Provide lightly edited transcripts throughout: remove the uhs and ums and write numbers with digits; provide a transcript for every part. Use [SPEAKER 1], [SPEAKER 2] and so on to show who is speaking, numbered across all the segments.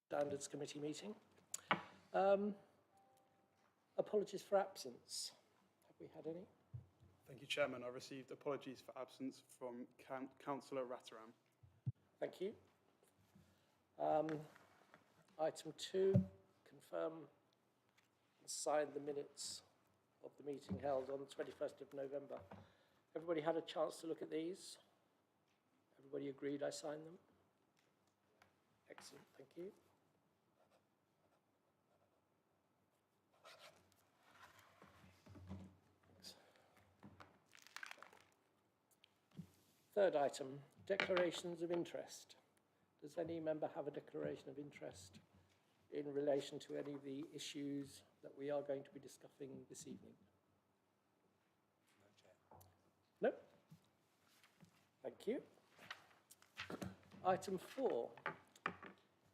[SPEAKER 1] Standards Committee meeting. Apologies for absence. Have we had any?
[SPEAKER 2] Thank you, Chairman. I received apologies for absence from Councillor Ratteram.
[SPEAKER 1] Thank you. Item 2, confirm and sign the minutes of the meeting held on the 21st of November. Everybody had a chance to look at these? Everybody agreed I signed them? Excellent, thank you. Third item, declarations of interest. Does any member have a declaration of interest in relation to any of the issues that we are going to be discussing this evening? No? Thank you. Item 4,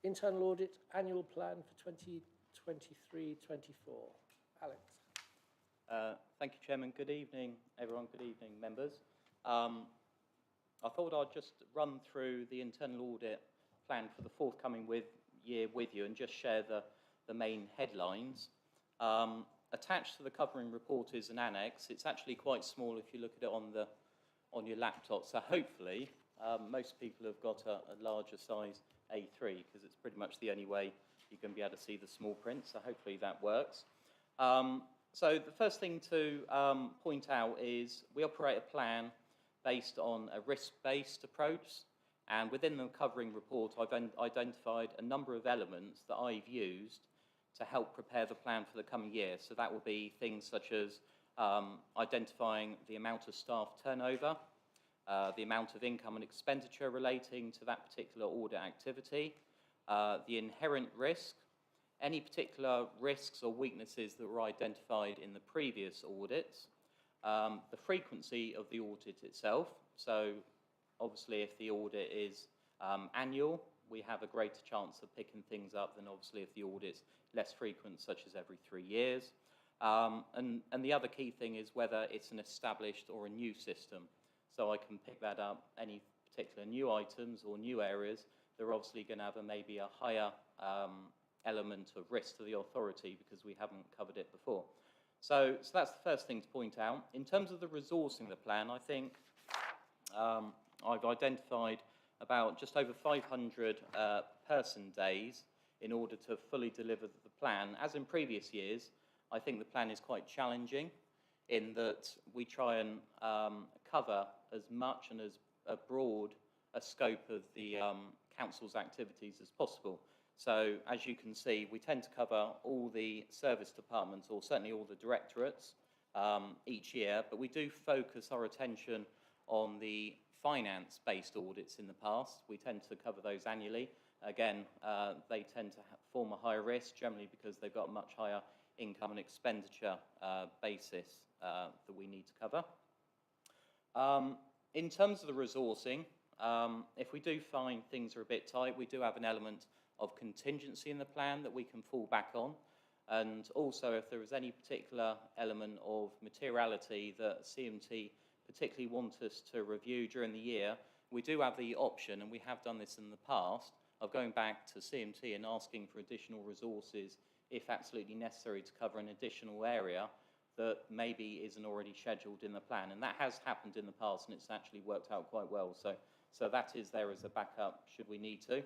[SPEAKER 1] internal audit annual plan for 2023-24. Alex.
[SPEAKER 3] Thank you, Chairman. Good evening, everyone. Good evening, members. I thought I'd just run through the internal audit plan for the forthcoming year with you and just share the main headlines. Attached to the covering report is an annex. It's actually quite small if you look at it on your laptop. So hopefully most people have got a larger size A3 because it's pretty much the only way you're going to be able to see the small print. So hopefully that works. So the first thing to point out is we operate a plan based on a risk-based approach, and within the covering report I've identified a number of elements that I've used to help prepare the plan for the coming year. So that will be things such as identifying the amount of staff turnover, the amount of income and expenditure relating to that particular audit activity, the inherent risk, any particular risks or weaknesses that were identified in the previous audits, the frequency of the audit itself. So obviously if the audit is annual, we have a greater chance of picking things up than obviously if the audit's less frequent, such as every 3 years. And the other key thing is whether it's an established or a new system. So I can pick that up, any particular new items or new areas, they're obviously going to have maybe a higher element of risk to the authority because we haven't covered it before. So that's the first thing to point out. In terms of the resourcing of the plan, I think I've identified about just over 500 person days in order to fully deliver the plan. As in previous years, I think the plan is quite challenging in that we try and cover as much and as broad a scope of the council's activities as possible. So as you can see, we tend to cover all the service departments, or certainly all the directorates each year, but we do focus our attention on the finance-based audits in the past. We tend to cover those annually. Again, they tend to form a higher risk, generally because they've got a much higher income and expenditure basis that we need to cover. In terms of the resourcing, if we do find things are a bit tight, we do have an element of contingency in the plan that we can fall back on. And also if there is any particular element of materiality that CMT particularly want us to review during the year, we do have the option, and we have done this in the past, of going back to CMT and asking for additional resources if absolutely necessary to cover an additional area that maybe isn't already scheduled in the plan. And that has happened in the past, and it's actually worked out quite well. So that is there as a backup should we need to.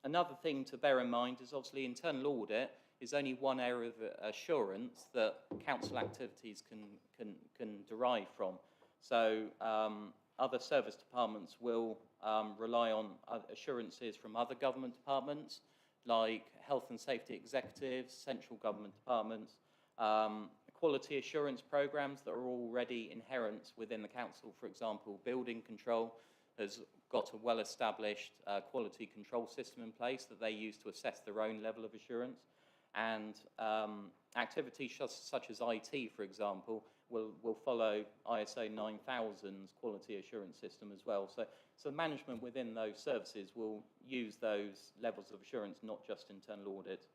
[SPEAKER 3] Another thing to bear in mind is obviously internal audit is only one area of assurance that council activities can derive from. So other service departments will rely on assurances from other government departments like health and safety executives, central government departments, quality assurance programs that are already inherent within the council. For example, building control has got a well-established quality control system in place that they use to assess their own level of assurance. And activities such as IT, for example, will follow ISO 9000's quality assurance system as well. So management within those services will use those levels of assurance, not just internal audit.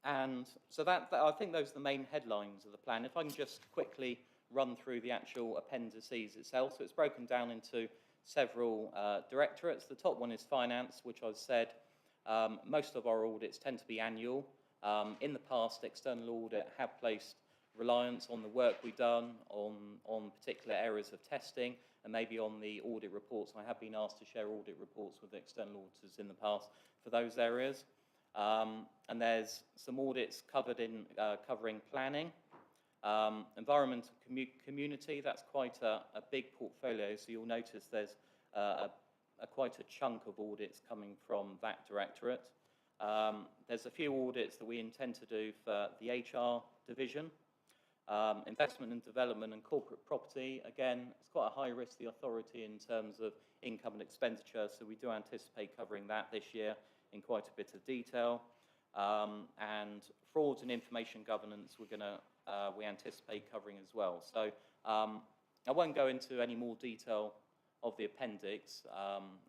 [SPEAKER 3] And so I think those are the main headlines of the plan. If I can just quickly run through the actual appendices itself. So it's broken down into several directorates. The top one is finance, which I've said most of our audits tend to be annual. In the past, external audit have placed reliance on the work we've done, on particular areas of testing, and maybe on the audit reports. I have been asked to share audit reports with external auditors in the past for those areas. And there's some audits covered in covering planning, environment and community. That's quite a big portfolio, so you'll notice there's quite a chunk of audits coming from that directorate. There's a few audits that we intend to do for the HR division. Investment and development and corporate property, again, it's quite a high risk, the authority, in terms of income and expenditure, so we do anticipate covering that this year in quite a bit of detail. And frauds and information governance, we anticipate covering as well. So I won't go into any more detail of the appendix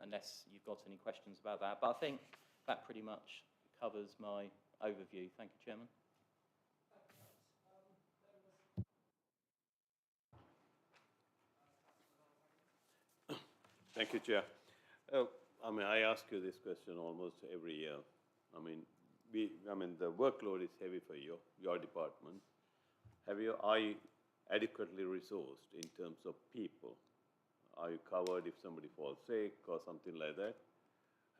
[SPEAKER 3] unless you've got any questions about that, but I think that pretty much covers my overview. Thank you, Chairman.
[SPEAKER 4] Thank you, Chair. I ask you this question almost every year. The workload is heavy for your department. Are you adequately resourced in terms of people? Are you covered if somebody falls sick or something like that?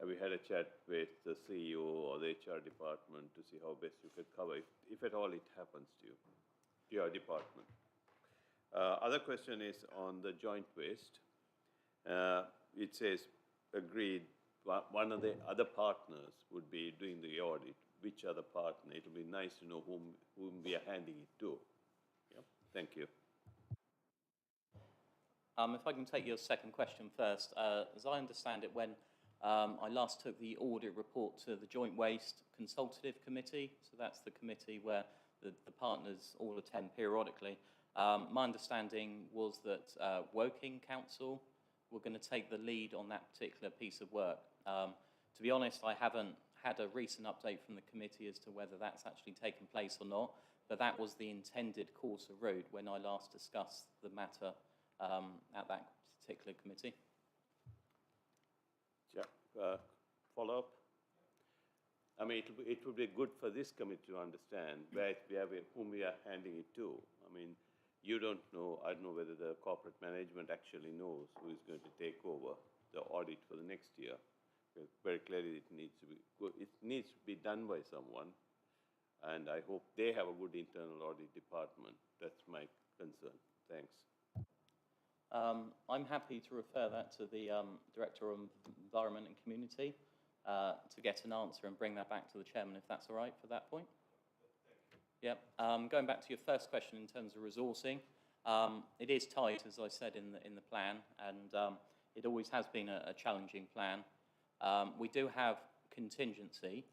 [SPEAKER 4] Have you had a chat with the CEO or the HR department to see how best you could cover, if at all it happens to your department? Other question is on the joint waste. It says agreed one of the other partners would be doing the audit. Which other partner? It would be nice to know whom we are handing it to. Yeah. Thank you.
[SPEAKER 3] If I can take your second question first. As I understand it, when I last took the audit report to the Joint Waste Consultative Committee, so that's the committee where the partners all attend periodically, my understanding was that Woking Council were going to take the lead on that particular piece of work. To be honest, I haven't had a recent update from the committee as to whether that's actually taken place or not, but that was the intended course of route when I last discussed the matter at that particular committee.
[SPEAKER 4] Yeah. Follow up? It would be good for this committee to understand whom we are handing it to. You don't know, I don't know whether the corporate management actually knows who is going to take over the audit for the next year. Very clearly it needs to be done by someone, and I hope they have a good internal audit department. That's my concern. Thanks.
[SPEAKER 3] I'm happy to refer that to the Director of Environment and Community to get an answer and bring that back to the Chairman, if that's all right for that point. Yep. Going back to your first question in terms of resourcing, it is tight, as I said in the plan, and it always has been a challenging plan. We do have contingency,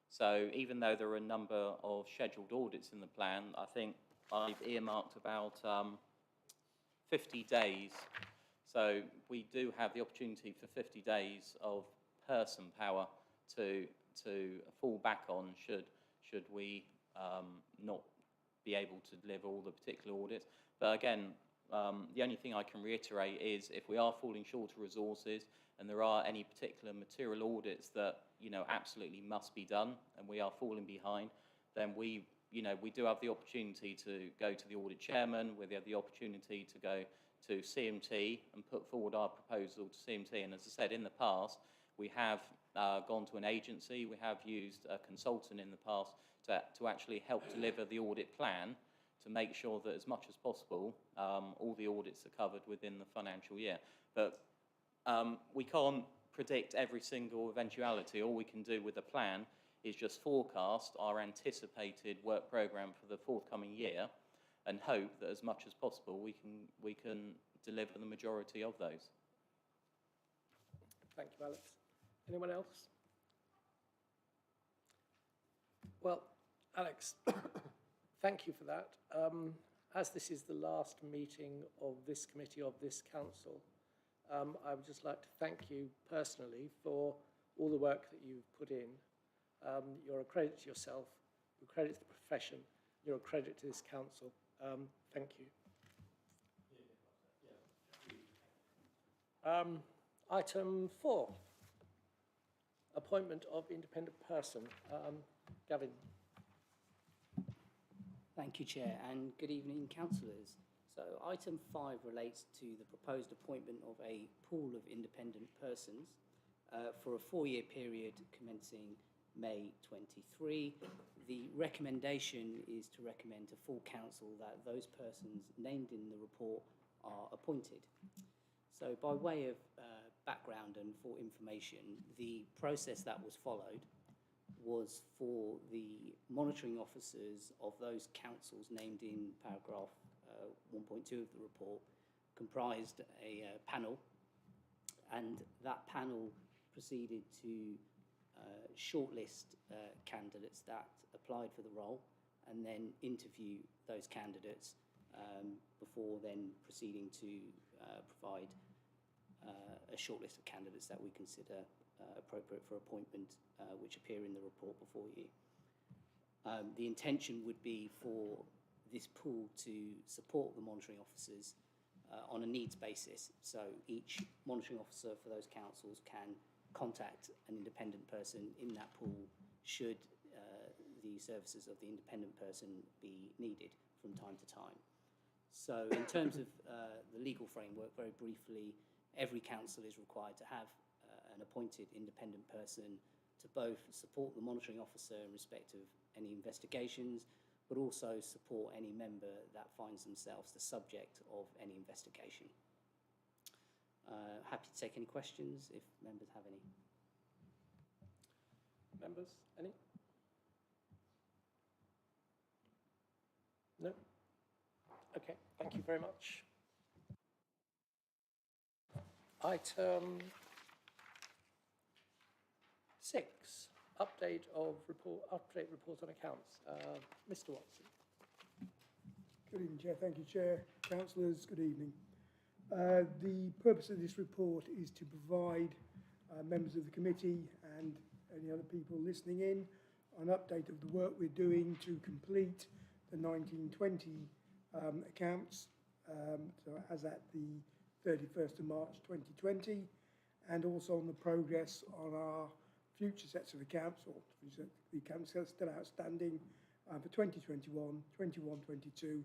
[SPEAKER 3] so even though there are a number of scheduled audits in the plan, I think I've earmarked about 50 days. So we do have the opportunity for 50 days of person power to fall back on should we not be able to deliver all the particular audits. But again, the only thing I can reiterate is if we are falling short of resources and there are any particular material audits that absolutely must be done and we are falling behind, then we do have the opportunity to go to the audit chairman. We have the opportunity to go to CMT and put forward our proposal to CMT. And as I said, in the past, we have gone to an agency. We have used a consultant in the past to actually help deliver the audit plan to make sure that as much as possible all the audits are covered within the financial year. But we can't predict every single eventuality. All we can do with the plan is just forecast our anticipated work programme for the forthcoming year and hope that as much as possible we can deliver the majority of those.
[SPEAKER 1] Thank you, Alex. Anyone else? Well, Alex, thank you for that. As this is the last meeting of this committee, of this council, I would just like to thank you personally for all the work that you've put in. You're a credit to yourself, you're a credit to the profession, you're a credit to this council. Thank you. Item 4, appointment of independent person. Gavin.
[SPEAKER 5] Thank you, Chair, and good evening, councillors. So item 5 relates to the proposed appointment of a pool of independent persons for a 4-year period commencing May 23. The recommendation is to recommend to full council that those persons named in the report are appointed. So by way of background and for information, the process that was followed was for the monitoring officers of those councils named in paragraph 1.2 of the report comprised a panel, and that panel proceeded to shortlist candidates that applied for the role and then interview those candidates before then proceeding to provide a shortlist of candidates that we consider appropriate for appointment, which appear in the report before you. The intention would be for this pool to support the monitoring officers on a needs basis. So each monitoring officer for those councils can contact an independent person in that pool should the services of the independent person be needed from time to time. So in terms of the legal framework, very briefly, every council is required to have an appointed independent person to both support the monitoring officer in respect of any investigations, but also support any member that finds themselves the subject of any investigation. Happy to take any questions if members have any.
[SPEAKER 1] Members, any? No? Okay, thank you very much. Item 6, update report on accounts. Mr. Watson.
[SPEAKER 6] Good evening, Chair. Thank you, Chair. Councillors, good evening. The purpose of this report is to provide members of the committee and any other people listening in an update of the work we're doing to complete the 1920 accounts, so as at the 31st of March 2020, and also on the progress on our future sets of accounts, or the accounts that are still outstanding for 2021, 21-22,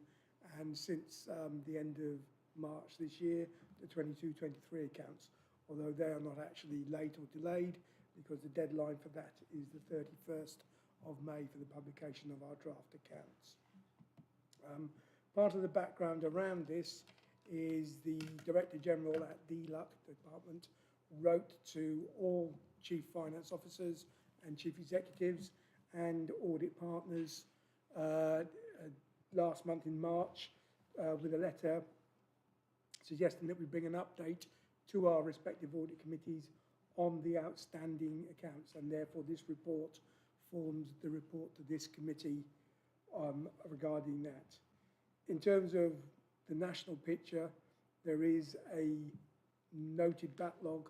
[SPEAKER 6] and since the end of March this year, the 22-23 accounts, although they are not actually late or delayed because the deadline for that is the 31st of May for the publication of our draft accounts. Part of the background around this is the Director General at DLUC department wrote to all Chief Finance Officers and Chief Executives and audit partners last month in March with a letter suggesting that we bring an update to our respective audit committees on the outstanding accounts, and therefore this report forms the report to this committee regarding that. In terms of the national picture, there is a noted backlog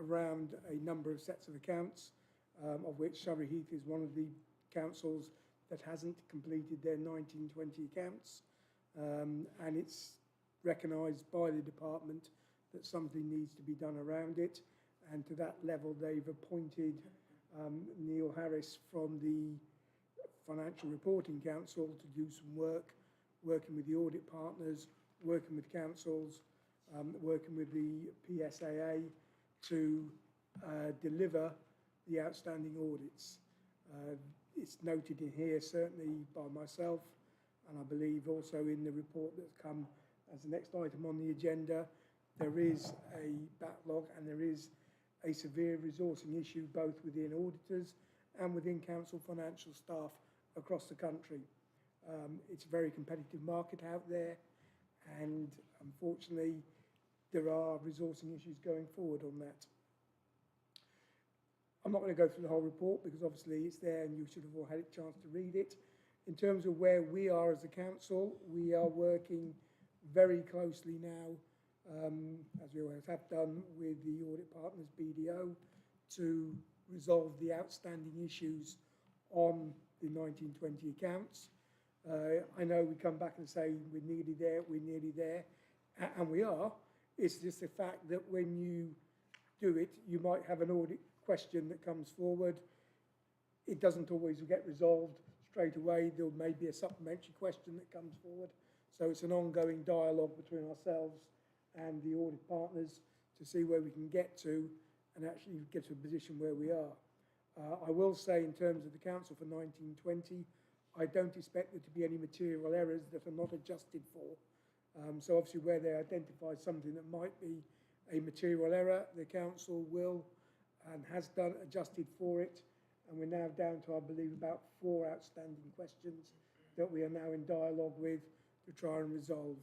[SPEAKER 6] around a number of sets of accounts, of which Surrey Heath is one of the councils that hasn't completed their 1920 accounts, and it's recognised by the department that something needs to be done around it, and to that level they've appointed Neil Harris from the Financial Reporting Council to do some work, working with the audit partners, working with councils, working with the PSAA to deliver the outstanding audits. It's noted in here certainly by myself, and I believe also in the report that's come as the next item on the agenda. There is a backlog and there is a severe resourcing issue both within auditors and within council financial staff across the country. It's a very competitive market out there, and unfortunately there are resourcing issues going forward on that. I'm not going to go through the whole report because obviously it's there and you should have all had a chance to read it. In terms of where we are as a council, we are working very closely now, as we always have done, with the audit partners, BDO, to resolve the outstanding issues on the 1920 accounts. I know we come back and say we're nearly there, and we are. It's just the fact that when you do it, you might have an audit question that comes forward. It doesn't always get resolved straight away. There may be a supplementary question that comes forward. So it's an ongoing dialogue between ourselves and the audit partners to see where we can get to and actually get to a position where we are. I will say in terms of the council for 1920, I don't expect there to be any material errors that are not adjusted for. So obviously where they identify something that might be a material error, the council will and has done adjusted for it. And we're now down to, I believe, about 4 outstanding questions that we are now in dialogue with to try and resolve.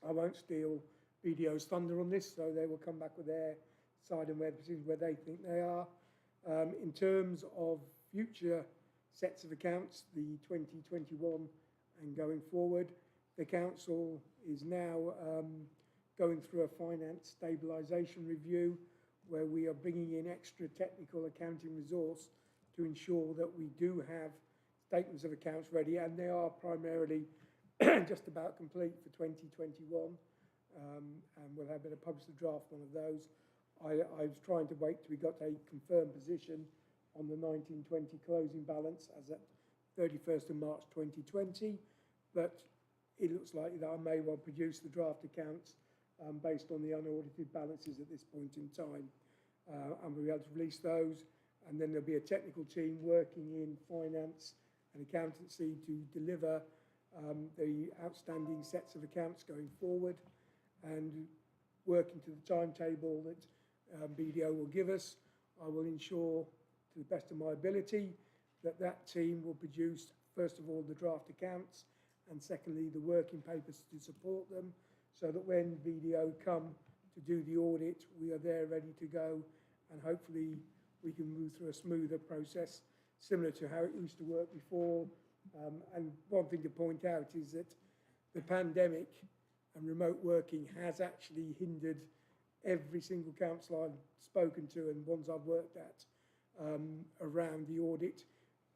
[SPEAKER 6] I won't steal BDO's thunder on this, so they will come back with their side and where they think they are. In terms of future sets of accounts, the 2021 and going forward, the council is now going through a finance stabilisation review where we are bringing in extra technical accounting resource to ensure that we do have statements of accounts ready, and they are primarily just about complete for 2021, and we'll have a published draft one of those. I was trying to wait till we got a confirmed position on the 1920 closing balance as at 31st of March 2020, but it looks likely that I may well produce the draft accounts based on the unaudited balances at this point in time. And we'll be able to release those, and then there'll be a technical team working in finance and accountancy to deliver the outstanding sets of accounts going forward, and working to the timetable that BDO will give us. I will ensure to the best of my ability that that team will produce, first of all, the draft accounts, and secondly, the working papers to support them, so that when BDO come to do the audit, we are there ready to go, and hopefully we can move through a smoother process, similar to how it used to work before. And one thing to point out is that the pandemic and remote working has actually hindered every single council I've spoken to and ones I've worked at around the audit.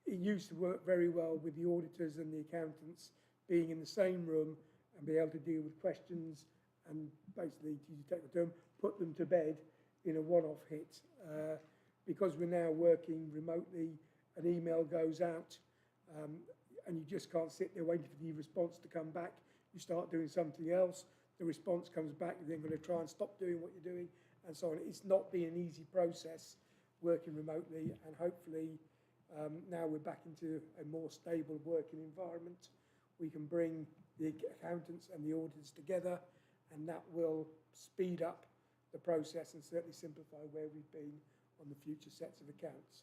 [SPEAKER 6] It used to work very well with the auditors and the accountants being in the same room and be able to deal with questions and basically, to use a technical term, put them to bed in a one-off hit. Because we're now working remotely, an email goes out and you just can't sit there waiting for the response to come back. You start doing something else, the response comes back, you're then going to try and stop doing what you're doing, and so on. It's not been an easy process working remotely, and hopefully now we're back into a more stable working environment. We can bring the accountants and the auditors together, and that will speed up the process and certainly simplify where we've been on the future sets of accounts.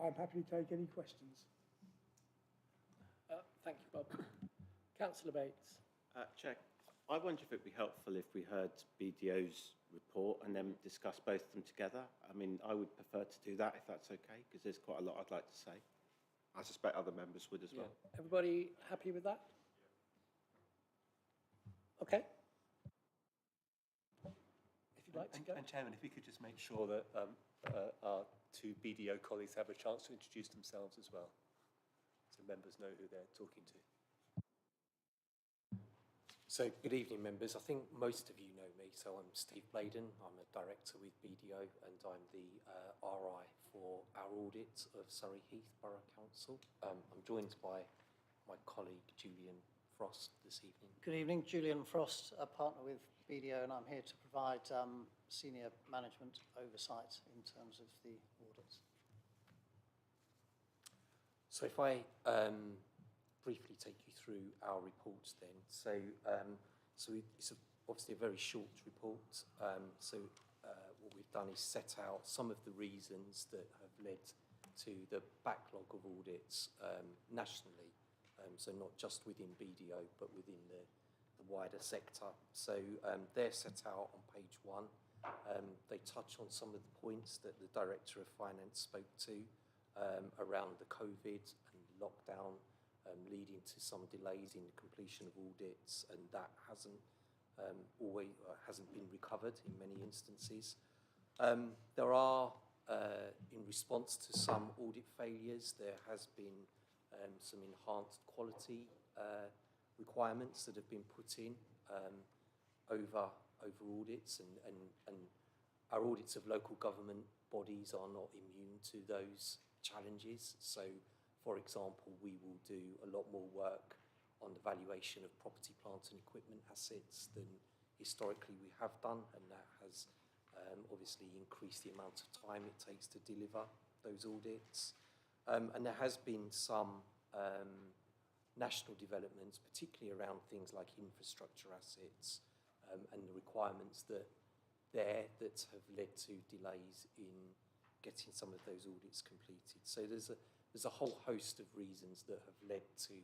[SPEAKER 6] I'm happy to take any questions.
[SPEAKER 1] Thank you, Bob. Councillor Bates.
[SPEAKER 7] Chair, I wonder if it would be helpful if we heard BDO's report and then discuss both of them together. I mean, I would prefer to do that if that's okay, because there's quite a lot I'd like to say. I suspect other members would as well.
[SPEAKER 1] Everybody happy with that? Okay. If you'd like to go.
[SPEAKER 8] And Chairman, if we could just make sure that our 2 BDO colleagues have a chance to introduce themselves as well, so members know who they're talking to.
[SPEAKER 9] So, good evening, members. I think most of you know me. So, I'm Steve Bladen. I'm a director with BDO, and I'm the RI for our audit of Surrey Heath Borough Council. I'm joined by my colleague Julian Frost this evening.
[SPEAKER 10] Good evening, Julian Frost, a partner with BDO, and I'm here to provide senior management oversight in terms of the audits.
[SPEAKER 9] So, if I briefly take you through our reports then. So, it's obviously a very short report. What we've done is set out some of the reasons that have led to the backlog of audits nationally. So not just within BDO, but within the wider sector. So they're set out on page 1. They touch on some of the points that the Director of Finance spoke to around the COVID and lockdown, leading to some delays in the completion of audits, and that hasn't been recovered in many instances. There are, in response to some audit failures, there has been some enhanced quality requirements that have been put in over over audits, and our audits of local government bodies are not immune to those challenges. So, for example, we will do a lot more work on the valuation of property, plant and equipment assets than historically we have done, and that has obviously increased the amount of time it takes to deliver those audits. And there has been some national developments, particularly around things like infrastructure assets and the requirements that have led to delays in getting some of those audits completed. So there's a whole host of reasons that have led to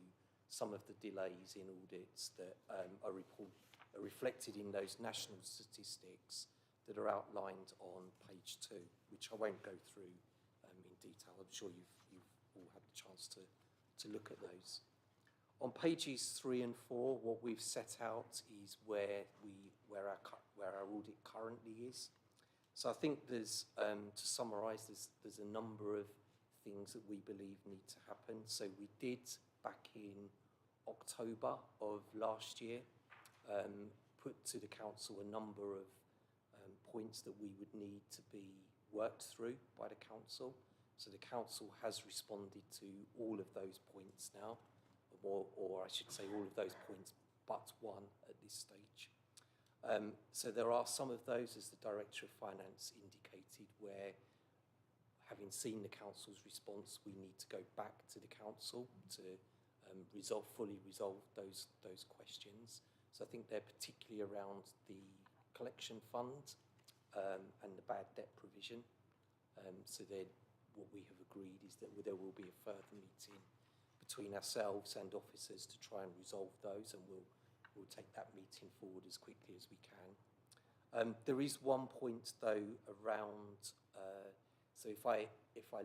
[SPEAKER 9] some of the delays in audits that are reflected in those national statistics that are outlined on page 2, which I won't go through in detail. I'm sure you've all had the chance to look at those. On pages 3 and 4, what we've set out is where our audit currently is. So I think there's, to summarise, there's a number of things that we believe need to happen. So we did, back in October of last year, put to the council a number of points that we would need to be worked through by the council. So the council has responded to all of those points now, or I should say all of those points but one at this stage. So there are some of those, as the Director of Finance indicated, where, having seen the council's response, we need to go back to the council to fully resolve those questions. So I think they're particularly around the collection fund and the bad debt provision. So then what we have agreed is that there will be a further meeting between ourselves and officers to try and resolve those, and we'll take that meeting forward as quickly as we can. There is one point though around, so if I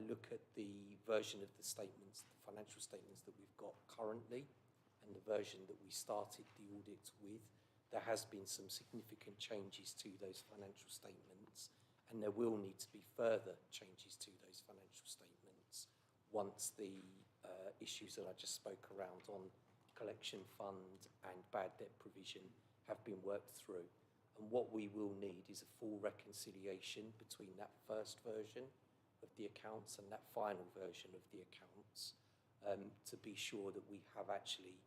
[SPEAKER 9] look at the version of the statements, the financial statements that we've got currently, and the version that we started the audit with, there has been some significant changes to those financial statements, and there will need to be further changes to those financial statements once the issues that I just spoke around on collection fund and bad debt provision have been worked through. And what we will need is a full reconciliation between that first version of the accounts and that final version of the accounts to be sure that we have actually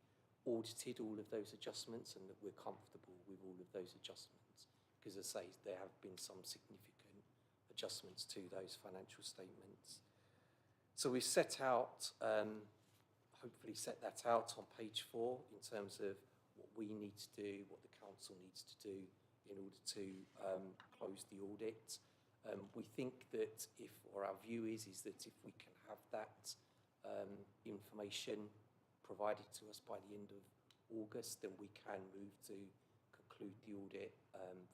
[SPEAKER 9] audited all of those adjustments and that we're comfortable with all of those adjustments. Because as I say, there have been some significant adjustments to those financial statements. So we've set out, hopefully set that out on page 4 in terms of what we need to do, what the council needs to do in order to close the audit. We think that our view is that if we can have that information provided to us by the end of August, then we can move to conclude the audit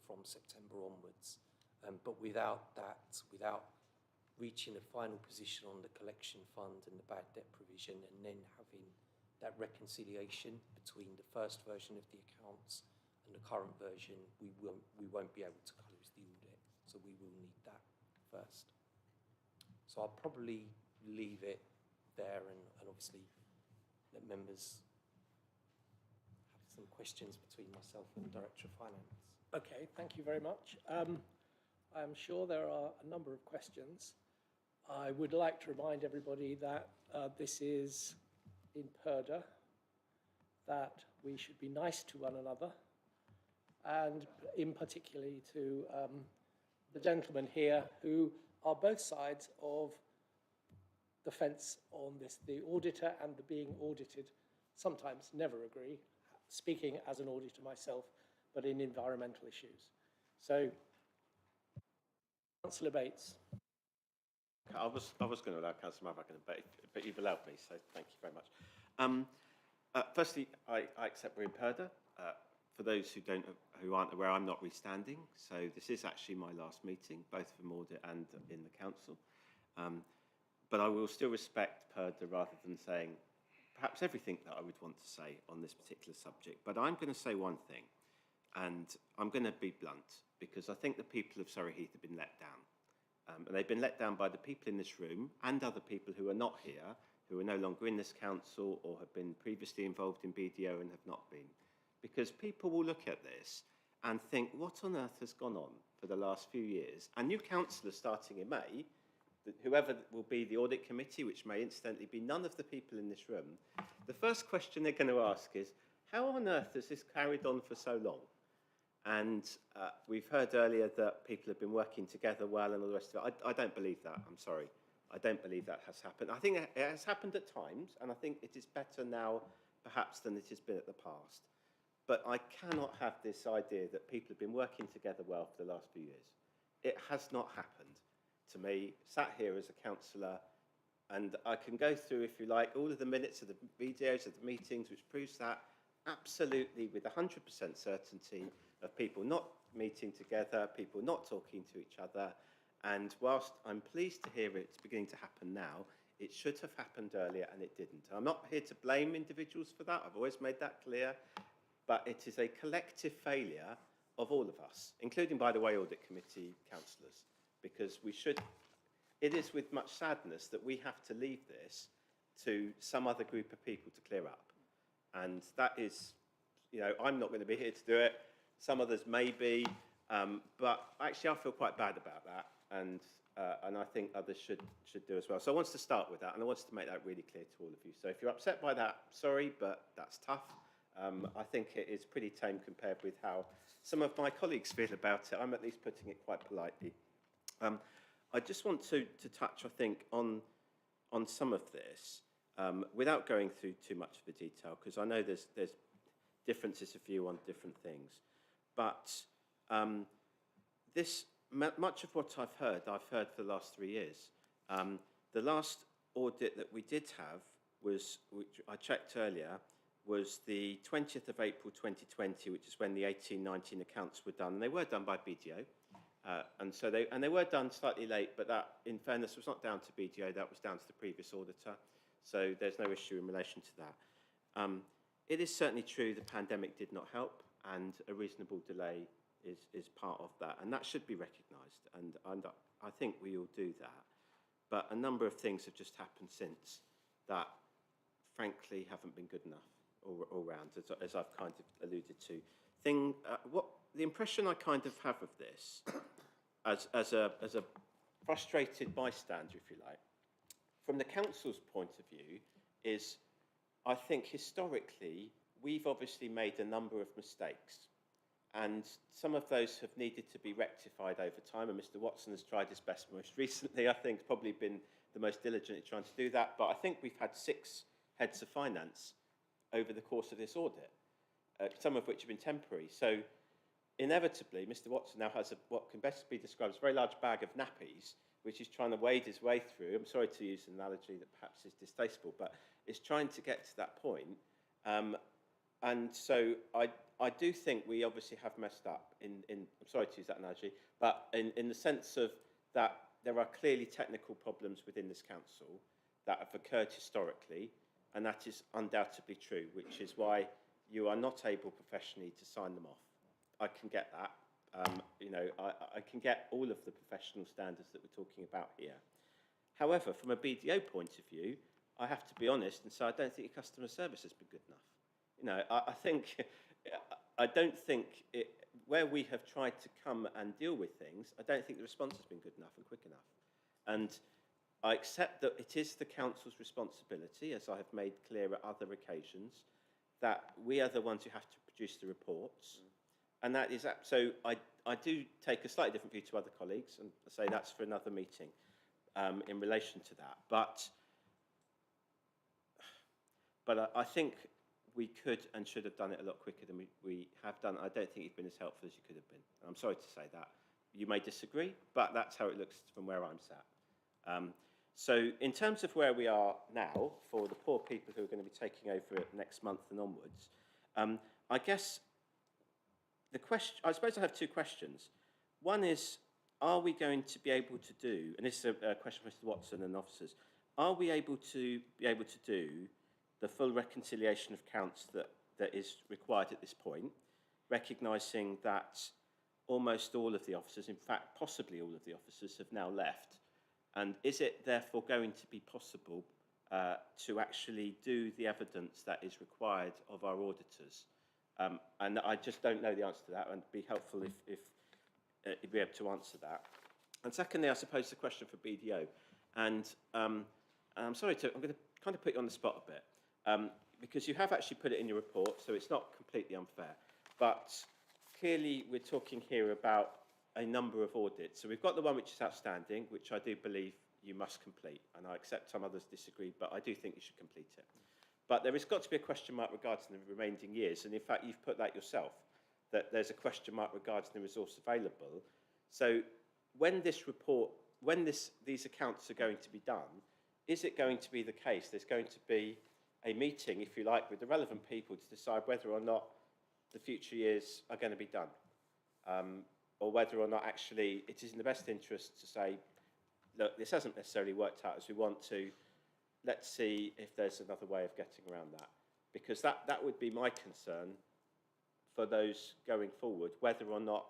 [SPEAKER 9] from September onwards. But without that, without reaching a final position on the collection fund and the bad debt provision, and then having that reconciliation between the first version of the accounts and the current version, we won't be able to close the audit. So we will need that first. So I'll probably leave it there and obviously let members have some questions between myself and the Director of Finance.
[SPEAKER 1] Okay, thank you very much. I'm sure there are a number of questions. I would like to remind everybody that this is in Purda, that we should be nice to one another, and in particularly to the gentlemen here who are both sides of the fence on this. The auditor and the being audited sometimes never agree, speaking as an auditor myself, but in environmental issues. So, Councillor Bates.
[SPEAKER 7] I was going to allow Councillor Maverick, but you've allowed me, so thank you very much. Firstly, I accept we're in Purda. For those who aren't aware, I'm not restanding, so this is actually my last meeting, both from audit and in the council. But I will still respect Purda rather than saying perhaps everything that I would want to say on this particular subject. But I'm going to say one thing, and I'm going to be blunt, because I think the people of Surrey Heath have been let down. And they've been let down by the people in this room and other people who are not here, who are no longer in this council or have been previously involved in BDO and have not been. Because people will look at this and think, what on earth has gone on for the last few years? And new councillors starting in May, whoever will be the audit committee, which may incidentally be none of the people in this room, the first question they're going to ask is, how on earth has this carried on for so long? And we've heard earlier that people have been working together well and all the rest of it. I don't believe that, I'm sorry. I don't believe that has happened. I think it has happened at times, and I think it is better now, perhaps, than it has been at the past. But I cannot have this idea that people have been working together well for the last few years. It has not happened to me, sat here as a councillor, and I can go through, if you like, all of the minutes of the videos of the meetings, which proves that absolutely with 100% certainty of people not meeting together, people not talking to each other. And whilst I'm pleased to hear it's beginning to happen now, it should have happened earlier and it didn't. I'm not here to blame individuals for that. I've always made that clear. But it is a collective failure of all of us, including, by the way, Audit Committee councillors, because it is with much sadness that we have to leave this to some other group of people to clear up. And that is, I'm not going to be here to do it. Some others may be, but actually I feel quite bad about that, and I think others should do as well. So I wanted to start with that, and I wanted to make that really clear to all of you. So if you're upset by that, sorry, but that's tough. I think it is pretty tame compared with how some of my colleagues feel about it. I'm at least putting it quite politely. I just want to touch, I think, on some of this without going through too much of the detail, because I know there's differences of view on different things. But much of what I've heard for the last 3 years. The last audit that we did have was, which I checked earlier, was the 20th of April 2020, which is when the 18-19 accounts were done. And they were done by BDO. And they were done slightly late, but that, in fairness, was not down to BDO, that was down to the previous auditor. So there's no issue in relation to that. It is certainly true the pandemic did not help, and a reasonable delay is part of that, and that should be recognised, and I think we all do that. But a number of things have just happened since that, frankly, haven't been good enough all round, as I've kind of alluded to. The impression I kind of have of this, as a frustrated bystander, if you like, from the council's point of view, is I think historically we've obviously made a number of mistakes, and some of those have needed to be rectified over time, and Mr. Watson has tried his best most recently. I think probably been the most diligent in trying to do that, but I think we've had 6 heads of finance over the course of this audit, some of which have been temporary. So inevitably, Mr. Watson now has what can best be described as a very large bag of nappies, which he's trying to wade his way through. I'm sorry to use an analogy that perhaps is distasteful, but it's trying to get to that point. And so I do think we obviously have messed up I'm sorry to use that analogy, but in the sense of that there are clearly technical problems within this council that have occurred historically, and that is undoubtedly true, which is why you are not able professionally to sign them off. I can get that. I can get all of the professional standards that we're talking about here. However, from a BDO point of view, I have to be honest and say I don't think your customer service has been good enough. I don't think where we have tried to come and deal with things, I don't think the response has been good enough and quick enough. And I accept that it is the council's responsibility, as I have made clear at other occasions, that we are the ones who have to produce the reports. And that is, so I do take a slightly different view to other colleagues, and I say that's for another meeting in relation to that. But I think we could and should have done it a lot quicker than we have done. I don't think you've been as helpful as you could have been. I'm sorry to say that. You may disagree, but that's how it looks from where I'm sat. So in terms of where we are now, for the poor people who are going to be taking over it next month and onwards, I guess I suppose I have 2 questions. One is, are we going to be able to do, and this is a question for Mr. Watson and officers, are we able to do the full reconciliation of accounts that is required at this point, recognising that almost all of the officers, in fact, possibly all of the officers, have now left? And is it therefore going to be possible to actually do the evidence that is required of our auditors And I just don't know the answer to that, and it'd be helpful if you'd be able to answer that. And secondly, I suppose the question for BDO, and I'm going to kind of put you on the spot a bit, because you have actually put it in your report, so it's not completely unfair. But clearly, we're talking here about a number of audits. So we've got the one which is outstanding, which I do believe you must complete, and I accept some others disagree, but I do think you should complete it. But there has got to be a question mark regarding the remaining years, and in fact, you've put that yourself, that there's a question mark regarding the resource available. So when this report, when these accounts are going to be done, is it going to be the case there's going to be a meeting, if you like, with the relevant people to decide whether or not the future years are going to be done? Or whether or not actually it is in the best interest to say, look, this hasn't necessarily worked out as we want to, let's see if there's another way of getting around that. Because that would be my concern for those going forward, whether or not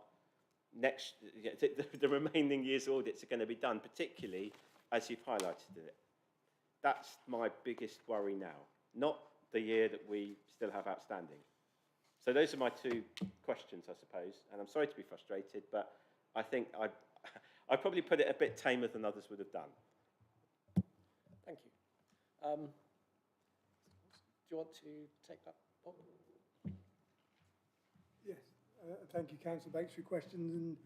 [SPEAKER 7] the remaining year's audits are going to be done, particularly as you've highlighted it. That's my biggest worry now, not the year that we still have outstanding. So those are my two questions, I suppose, and I'm sorry to be frustrated, but I think I probably put it a bit tamer than others would have done.
[SPEAKER 1] Thank you. Do you want to take that, Bob?
[SPEAKER 6] Yes, thank you, Councillor Bates, for your questions, and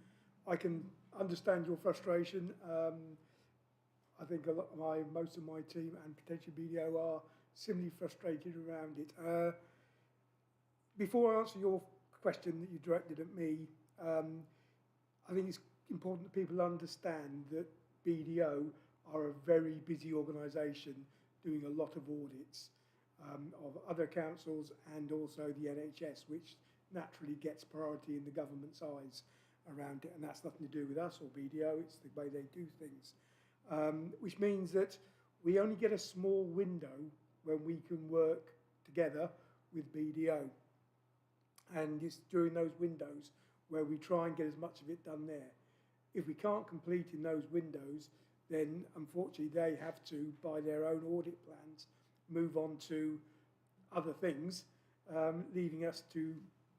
[SPEAKER 6] I can understand your frustration. I think most of my team and potentially BDO are similarly frustrated around it. Before I answer your question that you directed at me, I think it's important that people understand that BDO are a very busy organisation doing a lot of audits of other councils and also the NHS, which naturally gets priority in the government's eyes around it, and that's nothing to do with us or BDO, it's the way they do things. Which means that we only get a small window when we can work together with BDO. And it's during those windows where we try and get as much of it done there. If we can't complete in those windows, then unfortunately they have to, by their own audit plans, move on to other things, leaving us to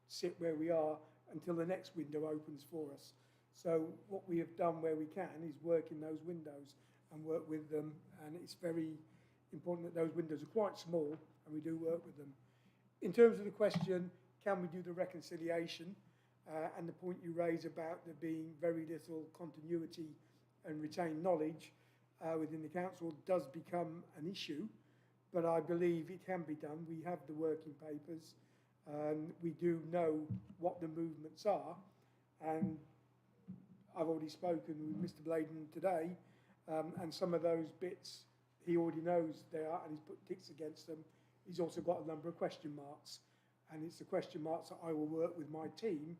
[SPEAKER 6] sit where we are until the next window opens for us. So what we have done where we can is work in those windows and work with them, and it's very important that those windows are quite small and we do work with them. In terms of the question, can we do the reconciliation, and the point you raise about there being very little continuity and retained knowledge within the council does become an issue, but I believe it can be done. We have the working papers, we do know what the movements are, and I've already spoken with Mr. Bladen today, and some of those bits he already knows they are, and he's put ticks against them. He's also got a number of question marks, and it's the question marks that I will work with my team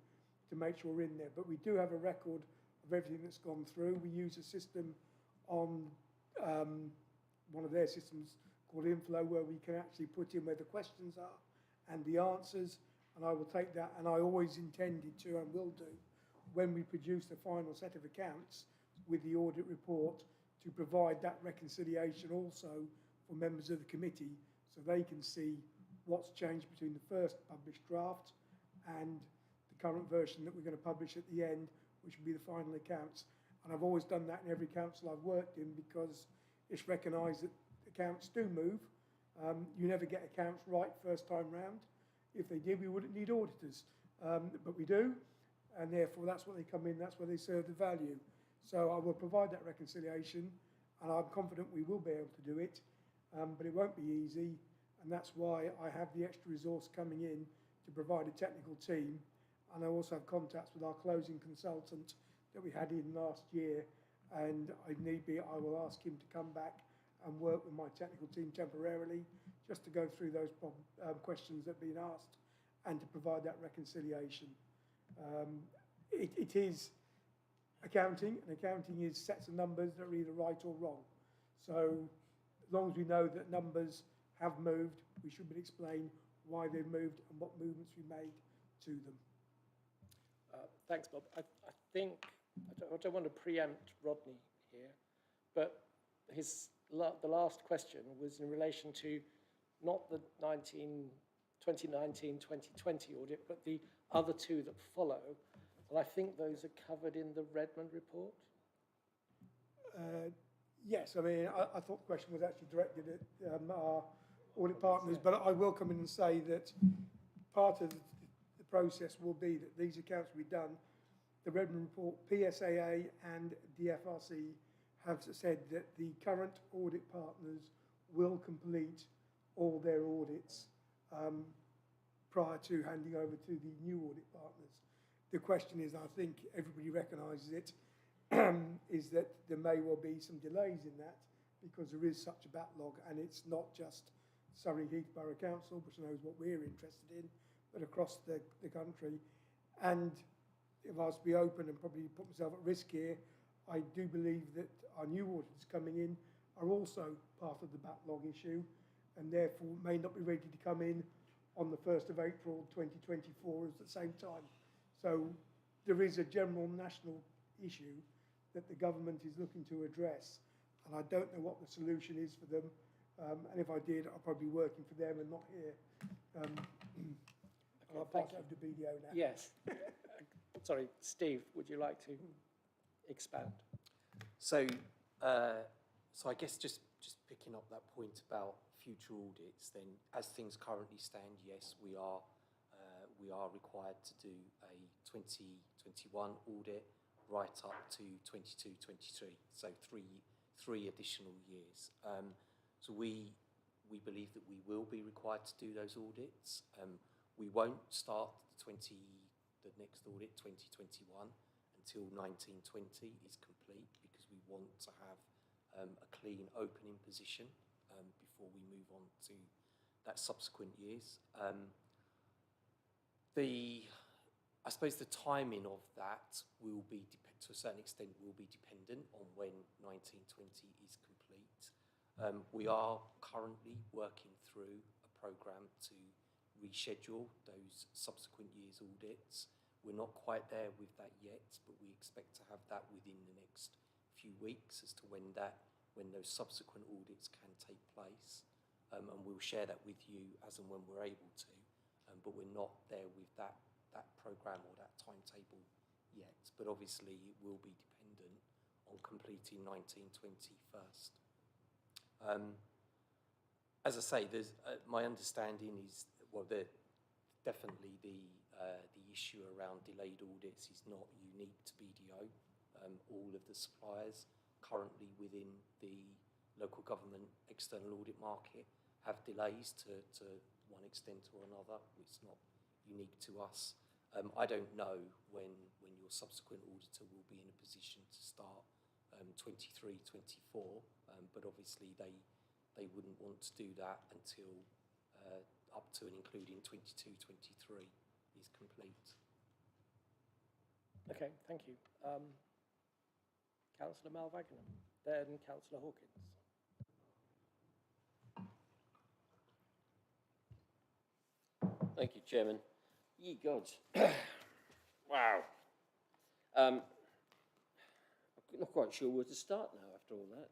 [SPEAKER 6] to make sure we're in there. But we do have a record of everything that's gone through. We use a system on one of their systems called Inflow, where we can actually put in where the questions are and the answers, and I will take that, and I always intended to and will do, when we produce the final set of accounts with the audit report, to provide that reconciliation also for members of the committee so they can see what's changed between the first published draft and the current version that we're going to publish at the end, which will be the final accounts. And I've always done that in every council I've worked in, because it's recognised that accounts do move. You never get accounts right first time round. If they did, we wouldn't need auditors, but we do, and therefore that's what they come in, that's where they serve the value. So I will provide that reconciliation, and I'm confident we will be able to do it, but it won't be easy, and that's why I have the extra resource coming in to provide a technical team, and I also have contacts with our closing consultant that we had in last year, and if need be, I will ask him to come back and work with my technical team temporarily, just to go through those questions that have been asked and to provide that reconciliation. It is accounting, and accounting is sets of numbers that are either right or wrong. So as long as we know that numbers have moved, we should explain why they've moved and what movements we made to them.
[SPEAKER 1] Thanks, Bob. I think, I don't want to preempt Rodney here, but the last question was in relation to not the 19 2019-2020 audit, but the other two that follow. And I think those are covered in the Redmond report.
[SPEAKER 6] Yes, I mean, I thought the question was actually directed at our audit partners, but I will come in and say that part of the process will be that these accounts will be done. The Redmond report, PSAA and DFRC have said that the current audit partners will complete all their audits prior to handing over to the new audit partners. The question is, I think everybody recognises it, is that there may well be some delays in that because there is such a backlog, and it's not just Surrey Heath Borough Council, which knows what we're interested in, but across the country. And if I was to be open and probably put myself at risk here, I do believe that our new auditors coming in are also part of the backlog issue, and therefore may not be ready to come in on the 1st of April 2024 at the same time. So there is a general national issue that the government is looking to address, and I don't know what the solution is for them, and if I did, I'll probably be working for them and not here. And I'll pass it over to BDO now.
[SPEAKER 1] Yes. Sorry, Steve, would you like to expand?
[SPEAKER 9] So, so I guess just picking up that point about future audits, then as things currently stand, yes, we are required to do a 2021 audit right up to 22-23, so three additional years. So we believe that we will be required to do those audits. We won't start the next audit 2021 until 1920 is complete, because we want to have a clean opening position before we move on to that subsequent years. I suppose the timing of that will be, to a certain extent, will be dependent on when 1920 is complete. We are currently working through a programme to reschedule those subsequent years' audits. We're not quite there with that yet, but we expect to have that within the next few weeks as to when those subsequent audits can take place. And we'll share that with you as and when we're able to. But we're not there with that programme or that timetable yet. But obviously it will be dependent on completing 1920 first. As I say, there's my understanding is, well, definitely the issue around delayed audits is not unique to BDO. All of the suppliers currently within the local government external audit market have delays to one extent or another. It's not unique to us. I don't know when your subsequent auditor will be in a position to start 23, 24, but obviously they wouldn't want to do that until up to and including 22, 23 is complete.
[SPEAKER 1] Okay, thank you. Councillor Malvagnam, then Councillor Hawkins.
[SPEAKER 11] Thank you, Chairman. Ye gods. Wow. I'm not quite sure where to start now after all that.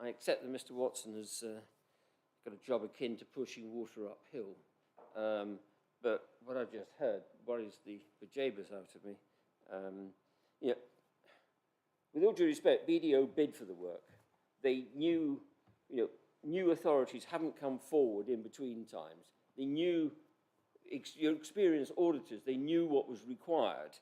[SPEAKER 11] I accept that Mr. Watson has got a job akin to pushing water uphill. But what I've just heard worries the bejeebers out of me. You know, with all due respect, BDO bid for the work. They knew, new authorities haven't come forward in between times. They knew, your experienced auditors, they knew what was required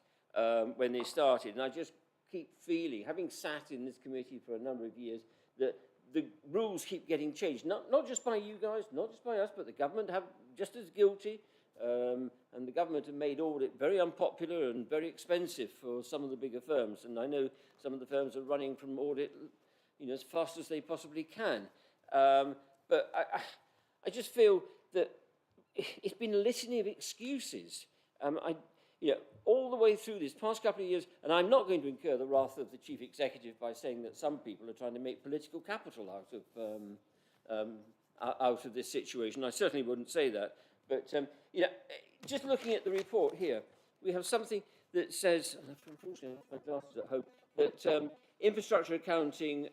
[SPEAKER 11] when they started. And I just keep feeling, having sat in this committee for a number of years, that the rules keep getting changed. Not just by you guys, not just by us, but the government have just as guilty. And the government have made audit very unpopular and very expensive for some of the bigger firms. And I know some of the firms are running from audit, as fast as they possibly can. But I just feel that it's been a litany of excuses. All the way through this past couple of years, and I'm not going to incur the wrath of the chief executive by saying that some people are trying to make political capital out of this situation. I certainly wouldn't say that. But, just looking at the report here, we have something that says, and unfortunately I have my glasses at home, that infrastructure accounting,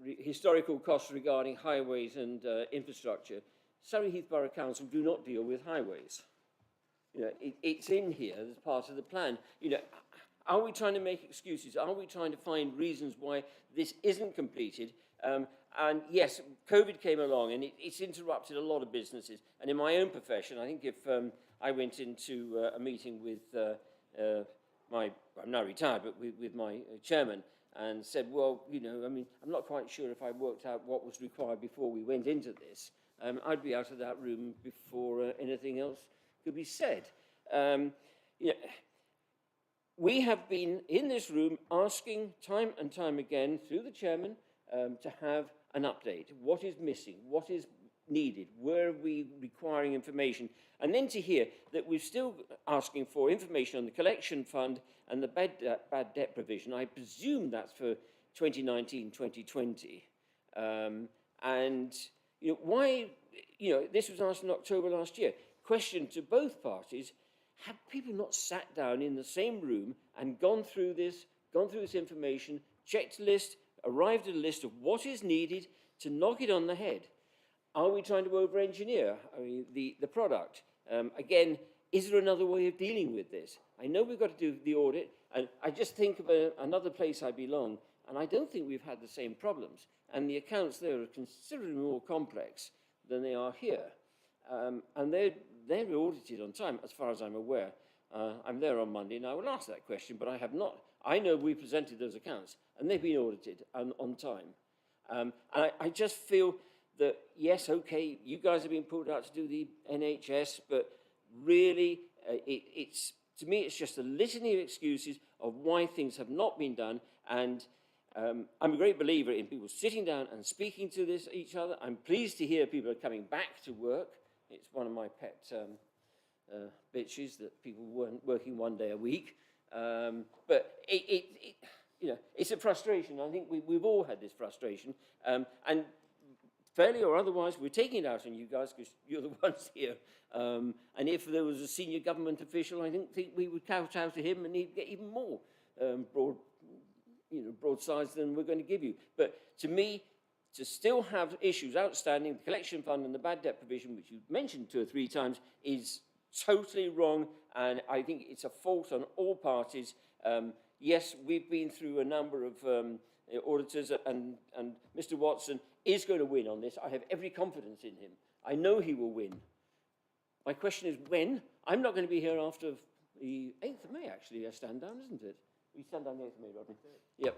[SPEAKER 11] historical costs regarding highways and infrastructure, Surrey Heath Borough Council do not deal with highways. You know, it's in here as part of the plan. You know, are we trying to make excuses? Are we trying to find reasons why this isn't completed? And yes, COVID came along and it's interrupted a lot of businesses. And in my own profession, I think if I went into a meeting with I'm now retired, but with my chairman, and said, well, you know, I mean, I'm not quite sure if I worked out what was required before we went into this. I'd be out of that room before anything else could be said. You know, we have been in this room asking time and time again through the chairman to have an update. What is missing? What is needed? Where are we requiring information? And then to hear that we're still asking for information on the collection fund and the bad debt provision. I presume that's for 2019, 2020. And you know, why, you know, this was asked in October last year. Question to both parties, have people not sat down in the same room and gone through this information, checked a list, arrived at a list of what is needed to knock it on the head? Are we trying to over-engineer the product? Again, is there another way of dealing with this? I know we've got to do the audit, and I just think of another place I belong, and I don't think we've had the same problems. And the accounts there are considerably more complex than they are here. And they're audited on time, as far as I'm aware. I'm there on Monday, and I will ask that question, but I have not. I know we presented those accounts, and they've been audited on time. And I just feel that, yes, okay, you guys have been pulled out to do the NHS, but really, to me, it's just a litany of excuses of why things have not been done. And I'm a great believer in people sitting down and speaking to each other. I'm pleased to hear people are coming back to work. It's one of my pet bitches that people weren't working one day a week. But you know, it's a frustration. I think we've all had this frustration. And fairly or otherwise, we're taking it out on you guys because you're the ones here. And if there was a senior government official, I think we would count out to him and he'd get even more broadsides than we're going to give you. But to me, to still have issues outstanding, the collection fund and the bad debt provision, which you've mentioned 2 or 3 times, is totally wrong, and I think it's a fault on all parties. Yes, we've been through a number of auditors, and Mr. Watson is going to win on this. I have every confidence in him. I know he will win. My question is when? I'm not going to be here after the 8th of May, actually. I stand down, isn't it? We stand down the 8th of May, Rodney. Yep.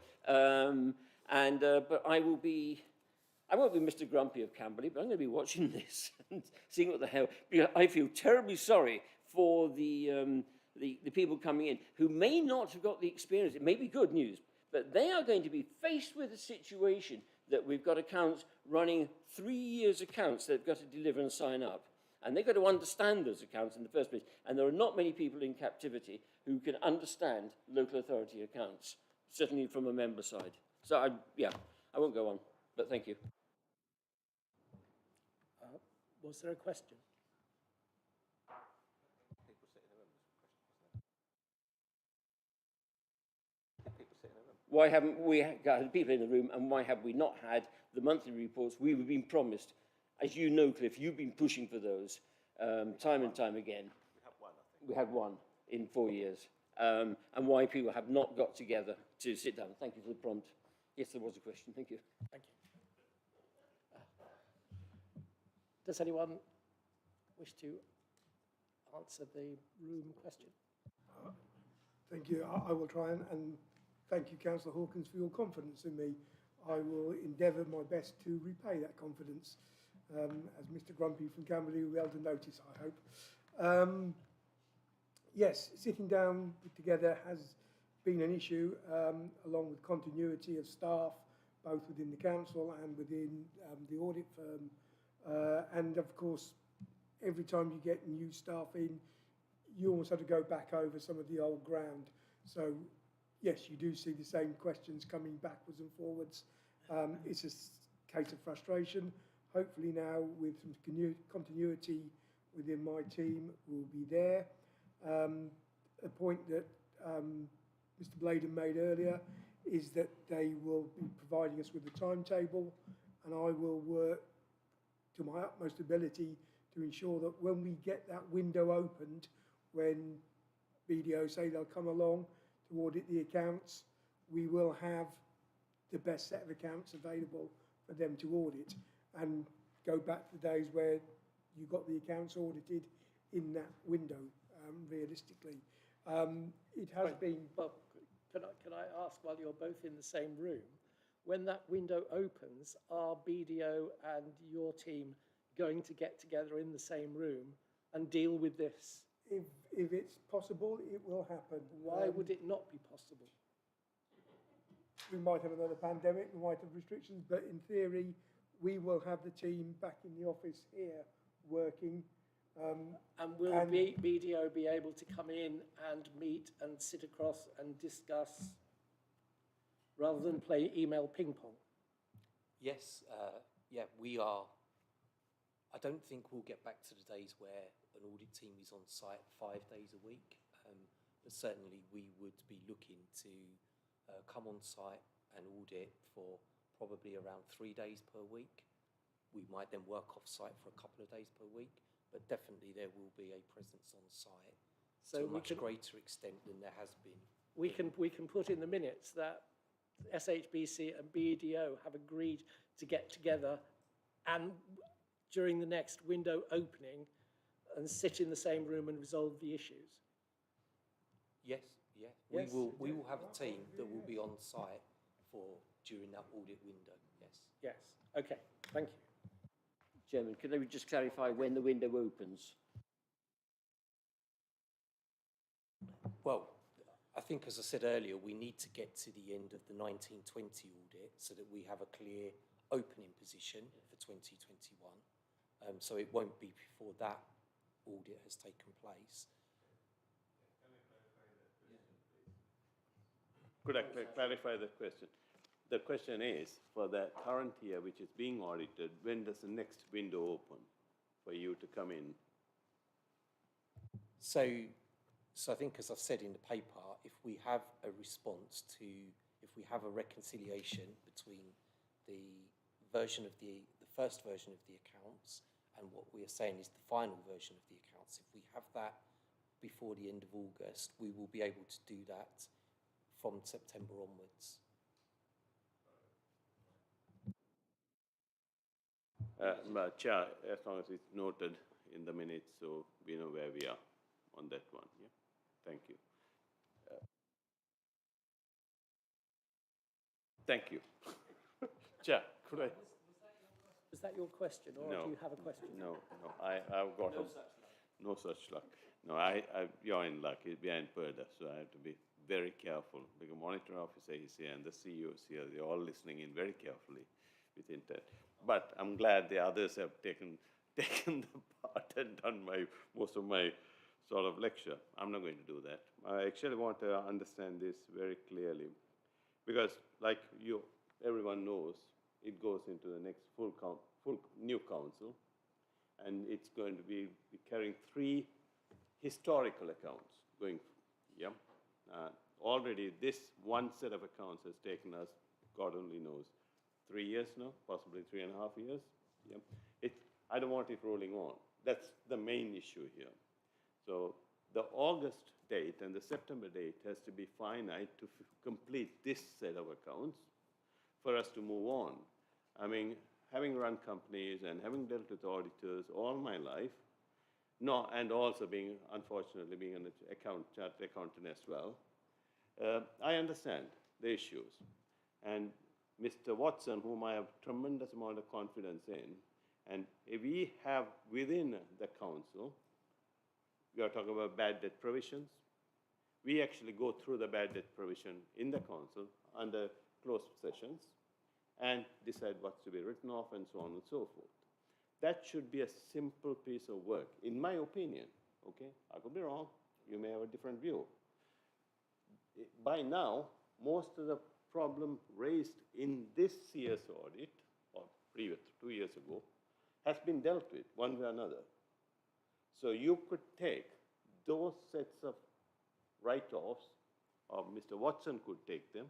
[SPEAKER 11] But I won't be Mr. Grumpy of Camberley, but I'm going to be watching this and seeing what the hell, because I feel terribly sorry for the people coming in who may not have got the experience. It may be good news, but they are going to be faced with a situation that we've got accounts running 3 years accounts they've got to deliver and sign up. And they've got to understand those accounts in the first place. And there are not many people in captivity who can understand local authority accounts, certainly from a member side. So, I won't go on, but thank you.
[SPEAKER 1] Was there a question?
[SPEAKER 11] Why haven't we got people in the room, and why have we not had the monthly reports we were being promised? As you know, Cliff, you've been pushing for those time and time again.
[SPEAKER 7] We have one, I think.
[SPEAKER 11] We had one in 4 years. And why people have not got together to sit down. Thank you for the prompt. Yes, there was a question. Thank you.
[SPEAKER 1] Thank you. Does anyone wish to answer the room question?
[SPEAKER 6] Thank you. I will try and thank you, Councillor Hawkins, for your confidence in me. I will endeavour my best to repay that confidence, as Mr. Grumpy from Camberley will be able to notice, I hope. Yes, sitting down together has been an issue, along with continuity of staff, both within the council and within the audit firm. And of course, every time you get new staff in, you almost have to go back over some of the old ground. So, yes, you do see the same questions coming backwards and forwards. It's a case of frustration. Hopefully now, with some continuity within my team, will be there. A point that Mr. Bladen made earlier is that they will be providing us with a timetable, and I will work to my utmost ability to ensure that when we get that window opened, when BDO say they'll come along to audit the accounts, we will have the best set of accounts available for them to audit, and go back to the days where you got the accounts audited in that window, realistically. It has been...
[SPEAKER 1] Bob, can I ask, while you're both in the same room, when that window opens, are BDO and your team going to get together in the same room and deal with this?
[SPEAKER 6] If it's possible, it will happen.
[SPEAKER 1] Why would it not be possible?
[SPEAKER 6] We might have another pandemic, we might have restrictions, but in theory, we will have the team back in the office here working.
[SPEAKER 1] And will BDO be able to come in and meet and sit across and discuss rather than play email ping pong?
[SPEAKER 9] Yes, yeah, we are. I don't think we'll get back to the days where an audit team is on site 5 days a week, but certainly we would be looking to come on site and audit for probably around 3 days per week. We might then work off site for a couple of days per week, but definitely there will be a presence on site to a much greater extent than there has been.
[SPEAKER 1] We can put in the minutes that SHBC and BDO have agreed to get together and during the next window opening and sit in the same room and resolve the issues.
[SPEAKER 9] Yes, yeah.
[SPEAKER 1] Yes.
[SPEAKER 9] We will have a team that will be on site during that audit window, yes.
[SPEAKER 1] Yes, okay, thank you.
[SPEAKER 11] Chairman, could I just clarify when the window opens?
[SPEAKER 9] Well, I think, as I said earlier, we need to get to the end of the 1920 audit so that we have a clear opening position for 2021. So it won't be before that audit has taken place.
[SPEAKER 4] Could I clarify the question? The question is, for the current year which is being audited, when does the next window open for you to come in?
[SPEAKER 9] So I think, as I've said in the paper, if we have a response to, if we have a reconciliation between the version of the first version of the accounts and what we are saying is the final version of the accounts, if we have that before the end of August, we will be able to do that from September onwards.
[SPEAKER 4] Chair, as long as it's noted in the minutes, so we know where we are on that one. Yeah, thank you. Thank you. Chair, could I?
[SPEAKER 1] Was that your question, or
[SPEAKER 4] No.
[SPEAKER 1] do you have a question?
[SPEAKER 4] No, I've got no such luck. No, you're in luck. It's behind Perda, so I have to be very careful. Because monitor officer is here and the CEO is here. They're all listening in very carefully with intent. But I'm glad the others have taken the part and done most of my sort of lecture. I'm not going to do that. I actually want to understand this very clearly, because like everyone knows, it goes into the next full new council, and it's going to be carrying 3 historical accounts going. Yeah, already this one set of accounts has taken us, God only knows, 3 years now, possibly 3.5 years. Yeah, I don't want it rolling on. That's the main issue here. So the August date and the September date has to be finite to complete this set of accounts for us to move on. I mean, having run companies and having dealt with auditors all my life, and also unfortunately being an chartered accountant as well, I understand the issues. And Mr. Watson, whom I have tremendous amount of confidence in, and if we have within the council, we are talking about bad debt provisions. We actually go through the bad debt provision in the council under closed sessions and decide what's to be written off and so on and so forth. That should be a simple piece of work, in my opinion. Okay, I could be wrong. You may have a different view. By now, most of the problem raised in this year's audit, or previous 2 years ago, has been dealt with one way or another. So you could take those sets of write-offs, or Mr. Watson could take them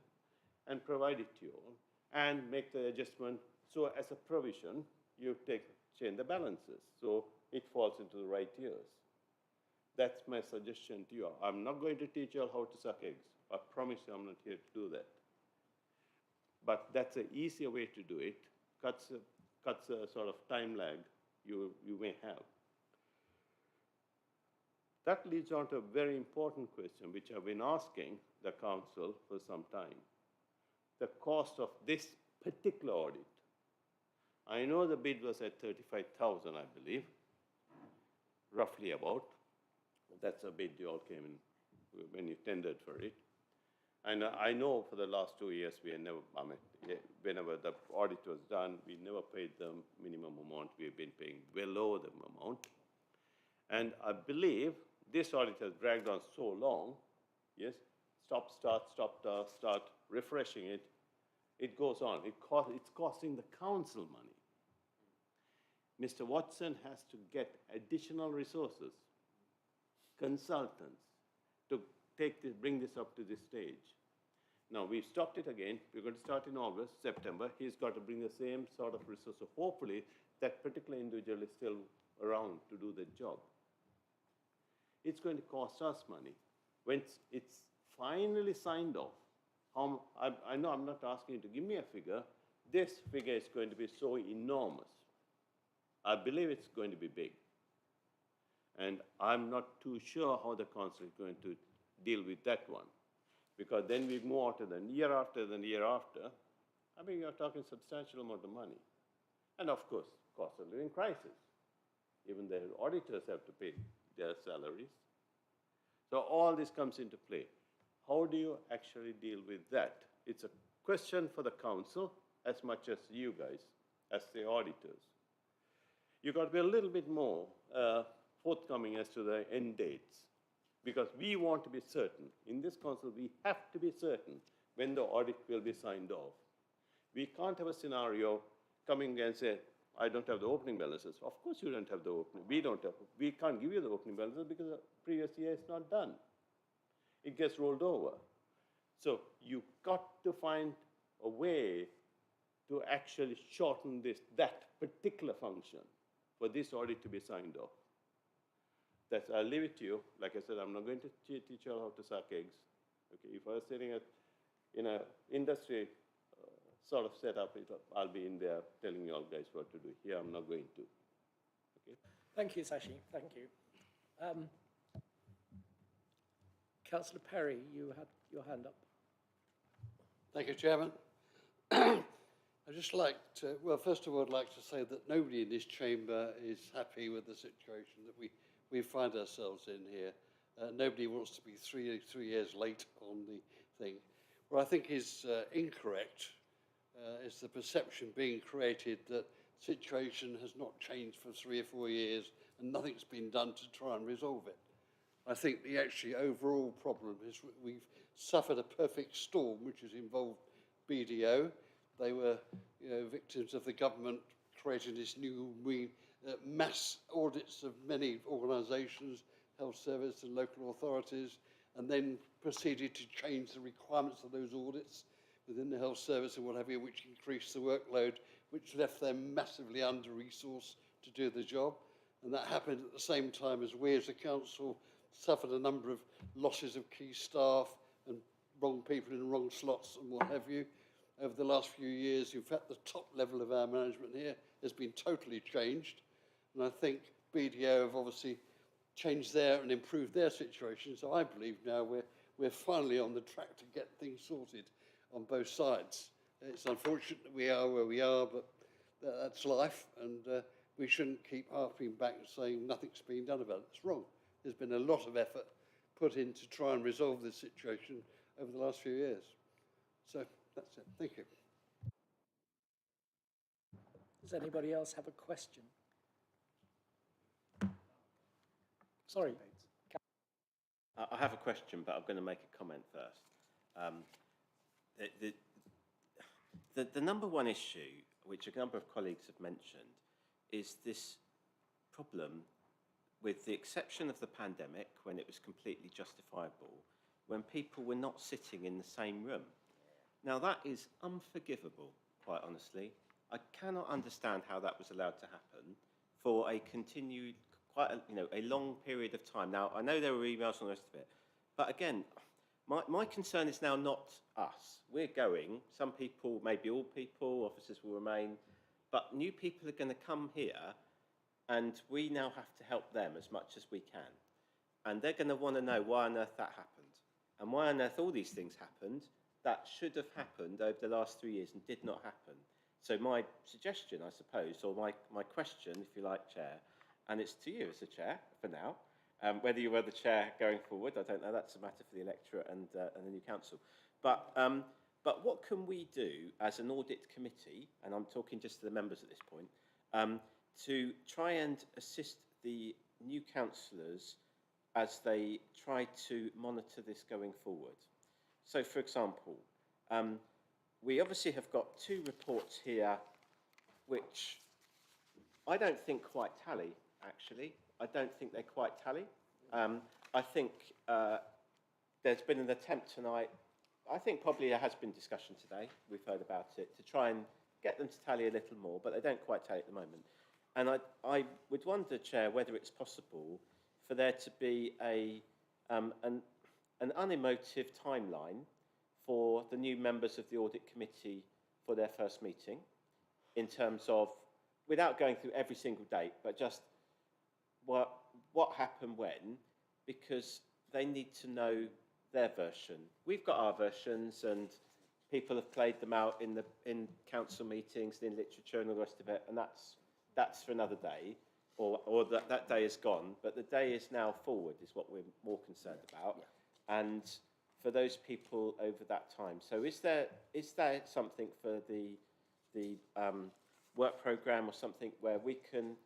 [SPEAKER 4] and provide it to you all, and make the adjustment So as a provision, you change the balances, so it falls into the right years. That's my suggestion to you. I'm not going to teach you all how to suck eggs. I promise you I'm not here to do that. But that's an easier way to do it, cuts a sort of time lag you may have. That leads on to a very important question, which I've been asking the council for some time. The cost of this particular audit. I know the bid was at 35,000, I believe, roughly about. That's a bid you all came in when you tendered for it. And I know for the last 2 years, we had never, whenever the audit was done, we never paid the minimum amount. We've been paying below the amount. And I believe this audit has dragged on so long, yes, stop, start, refreshing it. It goes on. It's costing the council money. Mr. Watson has to get additional resources, consultants, to bring this up to this stage. Now, we've stopped it again. We're going to start in August, September. He's got to bring the same sort of resource. So hopefully, that particular individual is still around to do the job. It's going to cost us money. When it's finally signed off, I know I'm not asking you to give me a figure. This figure is going to be so enormous. I believe it's going to be big. And I'm not too sure how the council is going to deal with that one. Because then we move on to the year after, then the year after. I mean, you're talking substantial amount of money. And of course, cost of living crisis. Even the auditors have to pay their salaries. So all this comes into play. How do you actually deal with that? It's a question for the council as much as you guys, as the auditors. You've got to be a little bit more forthcoming as to the end dates, because we want to be certain. In this council, we have to be certain when the audit will be signed off. We can't have a scenario coming and say, I don't have the opening balances. Of course you don't have the opening. We can't give you the opening balances because the previous year is not done. It gets rolled over. So you've got to find a way to actually shorten that particular function for this audit to be signed off. I'll leave it to you. Like I said, I'm not going to teach you all how to suck eggs. Okay, if I was sitting in an industry sort of setup, I'll be in there telling you all guys what to do. Here, I'm not going to. Okay.
[SPEAKER 1] Thank you, Sashi. Thank you. Councillor Perry, you had your hand up.
[SPEAKER 12] Thank you, Chairman. I'd just like to, well, first of all, I'd like to say that nobody in this chamber is happy with the situation that we find ourselves in here. Nobody wants to be three years late on the thing. What I think is incorrect is the perception being created that the situation has not changed for 3 or 4 years and nothing's been done to try and resolve it. I think the actually overall problem is we've suffered a perfect storm, which has involved BDO. They were, victims of the government creating this new mass audits of many organisations, health service and local authorities, and then proceeded to change the requirements of those audits within the health service and what have you, which increased the workload, which left them massively under-resourced to do the job. And that happened at the same time as we as a council suffered a number of losses of key staff and wrong people in wrong slots and what have you. Over the last few years, in fact, the top level of our management here has been totally changed. And I think BDO have obviously changed their and improved their situation. So I believe now we're finally on the track to get things sorted on both sides. It's unfortunate that we are where we are, but that's life. And we shouldn't keep harping back and saying nothing's been done about it. It's wrong. There's been a lot of effort put in to try and resolve this situation over the last few years. So that's it. Thank you.
[SPEAKER 1] Does anybody else have a question? Sorry.
[SPEAKER 7] I have a question, but I'm going to make a comment first. The number one issue, which a number of colleagues have mentioned, is this problem with the exception of the pandemic, when it was completely justifiable, when people were not sitting in the same room. Now, that is unforgivable, quite honestly. I cannot understand how that was allowed to happen for a continued, a long period of time. Now, I know there were emails and the rest of it, but again, my concern is now not us. We're going. Some people, maybe all people, officers will remain, but new people are going to come here, and we now have to help them as much as we can. And they're going to want to know why on earth that happened, and why on earth all these things happened that should have happened over the last 3 years and did not happen. So my suggestion, I suppose, or my question, if you like, Chair, and it's to you as a Chair for now, whether you were the Chair going forward, I don't know, that's a matter for the electorate and the new council. But what can we do as an audit committee, and I'm talking just to the members at this point, to try and assist the new councillors as they try to monitor this going forward? So, for example, we obviously have got 2 reports here which I don't think quite tally, actually. I don't think they quite tally. I think there's been an attempt tonight, I think probably there has been discussion today, we've heard about it, to try and get them to tally a little more, but they don't quite tally at the moment. And I would wonder, Chair, whether it's possible for there to be an unemotive timeline for the new members of the Audit Committee for their first meeting, in terms of, without going through every single date, but just what happened when, because they need to know their version. We've got our versions, and people have played them out in council meetings, in literature and all the rest of it, and that's for another day, or that day is gone, but the day is now forward is what we're more concerned about. Yeah. And for those people over that time. So is there something for the work programme or something where we can,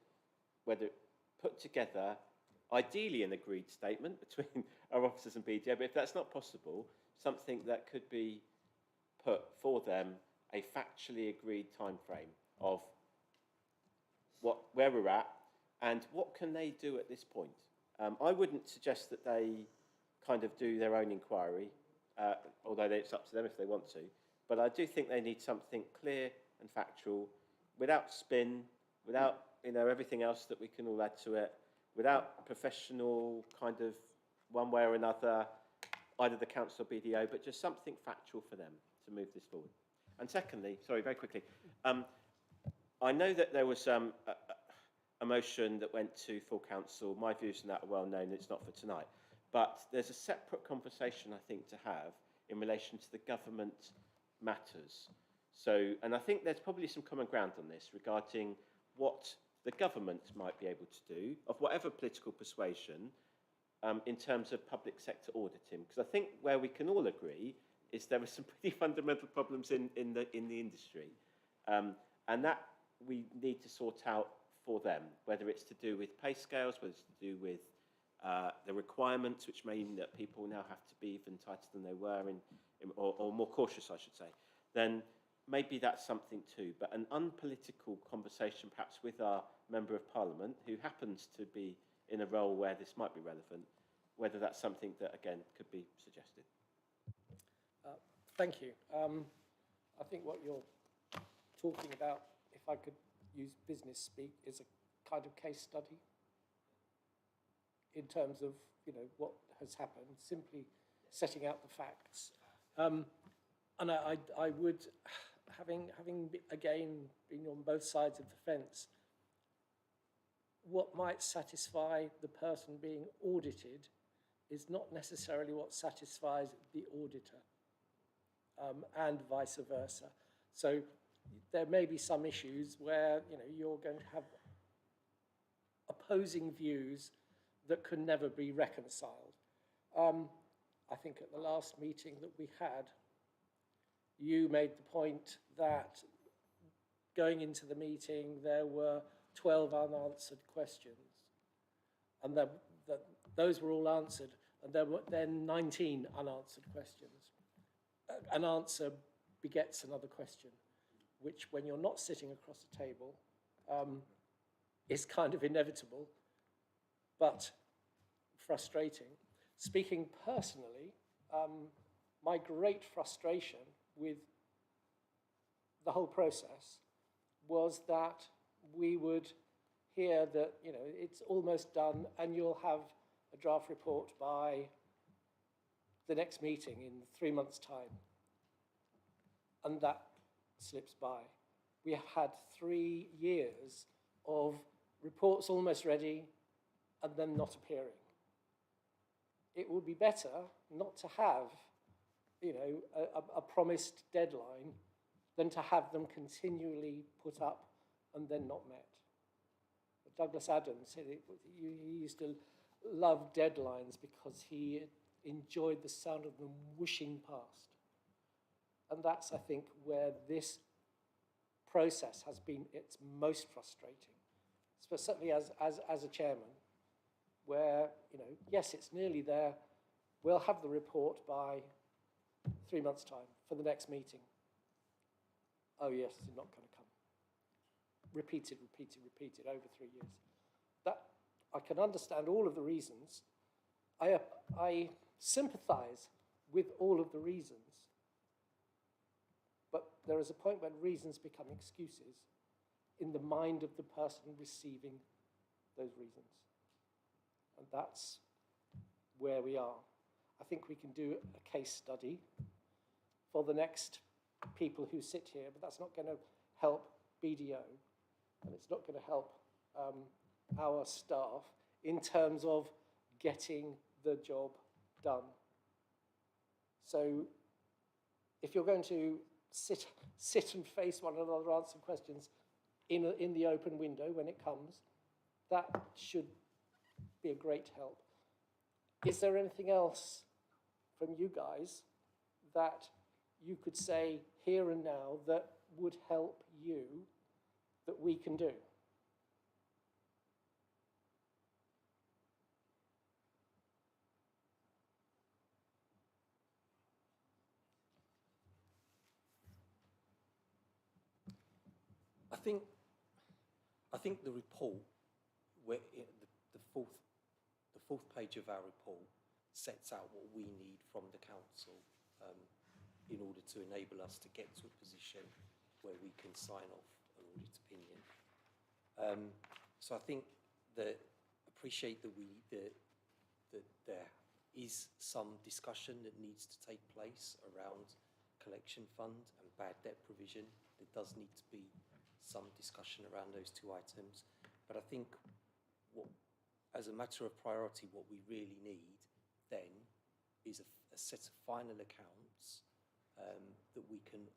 [SPEAKER 7] whether put together, ideally an agreed statement between our officers and BDO, but if that's not possible, something that could be put for them, a factually agreed time frame of where we're at and what can they do at this point. I wouldn't suggest that they kind of do their own inquiry, although it's up to them if they want to, but I do think they need something clear and factual, without spin, without everything else that we can all add to it, without professional kind of one way or another, either the council or BDO, but just something factual for them to move this forward. And secondly, sorry, very quickly, I know that there was a motion that went to full council. My views on that are well known, it's not for tonight. But there's a separate conversation, I think, to have in relation to the government matters. So, and I think there's probably some common ground on this regarding what the government might be able to do, of whatever political persuasion, in terms of public sector auditing. Because I think where we can all agree is there are some pretty fundamental problems in the industry. And that we need to sort out for them, whether it's to do with pay scales, whether it's to do with the requirements, which mean that people now have to be even tighter than they were, or more cautious, I should say, then maybe that's something too. But an unpolitical conversation, perhaps with our Member of Parliament, who happens to be in a role where this might be relevant, whether that's something that, again, could be suggested.
[SPEAKER 1] Thank you. I think what you're talking about, if I could use business speak, is a kind of case study in terms of, what has happened, simply setting out the facts. And I would, having again been on both sides of the fence, what might satisfy the person being audited is not necessarily what satisfies the auditor, and vice versa. So there may be some issues where you're going to have opposing views that can never be reconciled. I think at the last meeting that we had, you made the point that going into the meeting there were 12 unanswered questions, and that those were all answered, and there were then 19 unanswered questions. An answer begets another question, which, when you're not sitting across a table, is kind of inevitable, but frustrating. Speaking personally, my great frustration with the whole process was that we would hear that, you know, it's almost done and you'll have a draft report by the next meeting in 3 months' time. And that slips by. We have had 3 years of reports almost ready and then not appearing. It would be better not to have, you know, a promised deadline than to have them continually put up and then not met. Douglas Adams said he used to love deadlines because he enjoyed the sound of them whooshing past. And that's, I think, where this process has been its most frustrating, certainly as a chairman, where, you know, yes, it's nearly there. We'll have the report by 3 months' time for the next meeting. Oh, yes, it's not going to come. Repeated over 3 years. That, I can understand all of the reasons. I sympathise with all of the reasons. But there is a point when reasons become excuses in the mind of the person receiving those reasons. And that's where we are. I think we can do a case study for the next people who sit here, but that's not going to help BDO, and it's not going to help our staff in terms of getting the job done. So if you're going to sit and face one another, answer questions in the open window when it comes, that should be a great help. Is there anything else from you guys that you could say here and now that would help you, that we can do?
[SPEAKER 9] I think the report, where the fourth page of our report sets out what we need from the council in order to enable us to get to a position where we can sign off an audit opinion. So I think that appreciate that that there is some discussion that needs to take place around collection fund and bad debt provision. There does need to be some discussion around those two items. But I think as a matter of priority, what we really need then is a set of final accounts that we can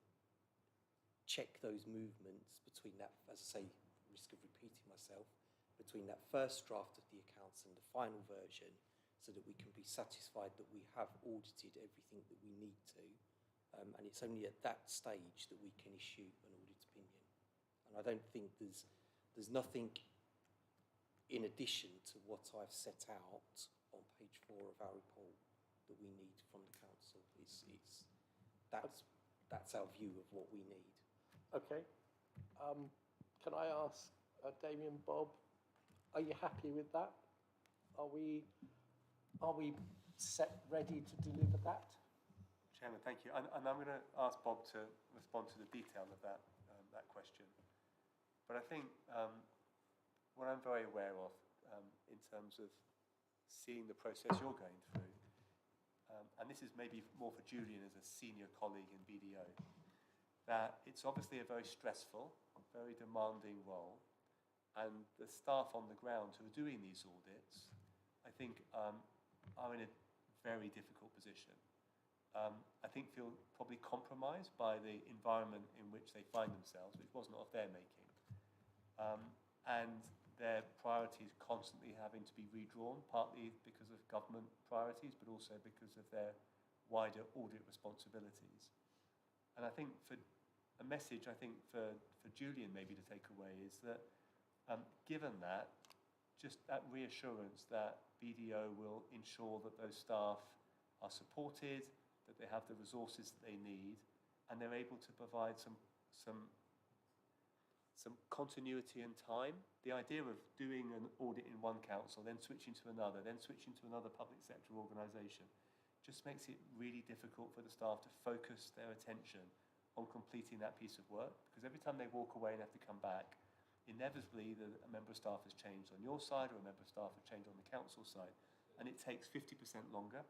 [SPEAKER 9] check those movements between that, as I say, risk of repeating myself, between that first draft of the accounts and the final version, so that we can be satisfied that we have audited everything that we need to. And it's only at that stage that we can issue an audit opinion. And I don't think there's nothing in addition to what I've set out on page 4 of our report that we need from the council. That's our view of what we need.
[SPEAKER 1] Okay. Can I ask Damien, Bob, are you happy with that? Are we set, ready to deliver that?
[SPEAKER 8] Chairman, thank you. And I'm going to ask Bob to respond to the detail of that question. But I think what I'm very aware of in terms of seeing the process you're going through, and this is maybe more for Julian as a senior colleague in BDO, that it's obviously a very stressful, very demanding role, and the staff on the ground who are doing these audits, I think, are in a very difficult position. I think feel probably compromised by the environment in which they find themselves, which was not of their making. And their priorities constantly having to be redrawn, partly because of government priorities, but also because of their wider audit responsibilities. And I think for a message, I think for Julian maybe to take away is that given that, just that reassurance that BDO will ensure that those staff are supported, that they have the resources that they need, and they're able to provide some continuity in time. The idea of doing an audit in one council, then switching to another, then switching to another public sector organisation, just makes it really difficult for the staff to focus their attention on completing that piece of work, because every time they walk away and have to come back, inevitably a member of staff has changed on your side or a member of staff has changed on the council side, and it takes 50% longer.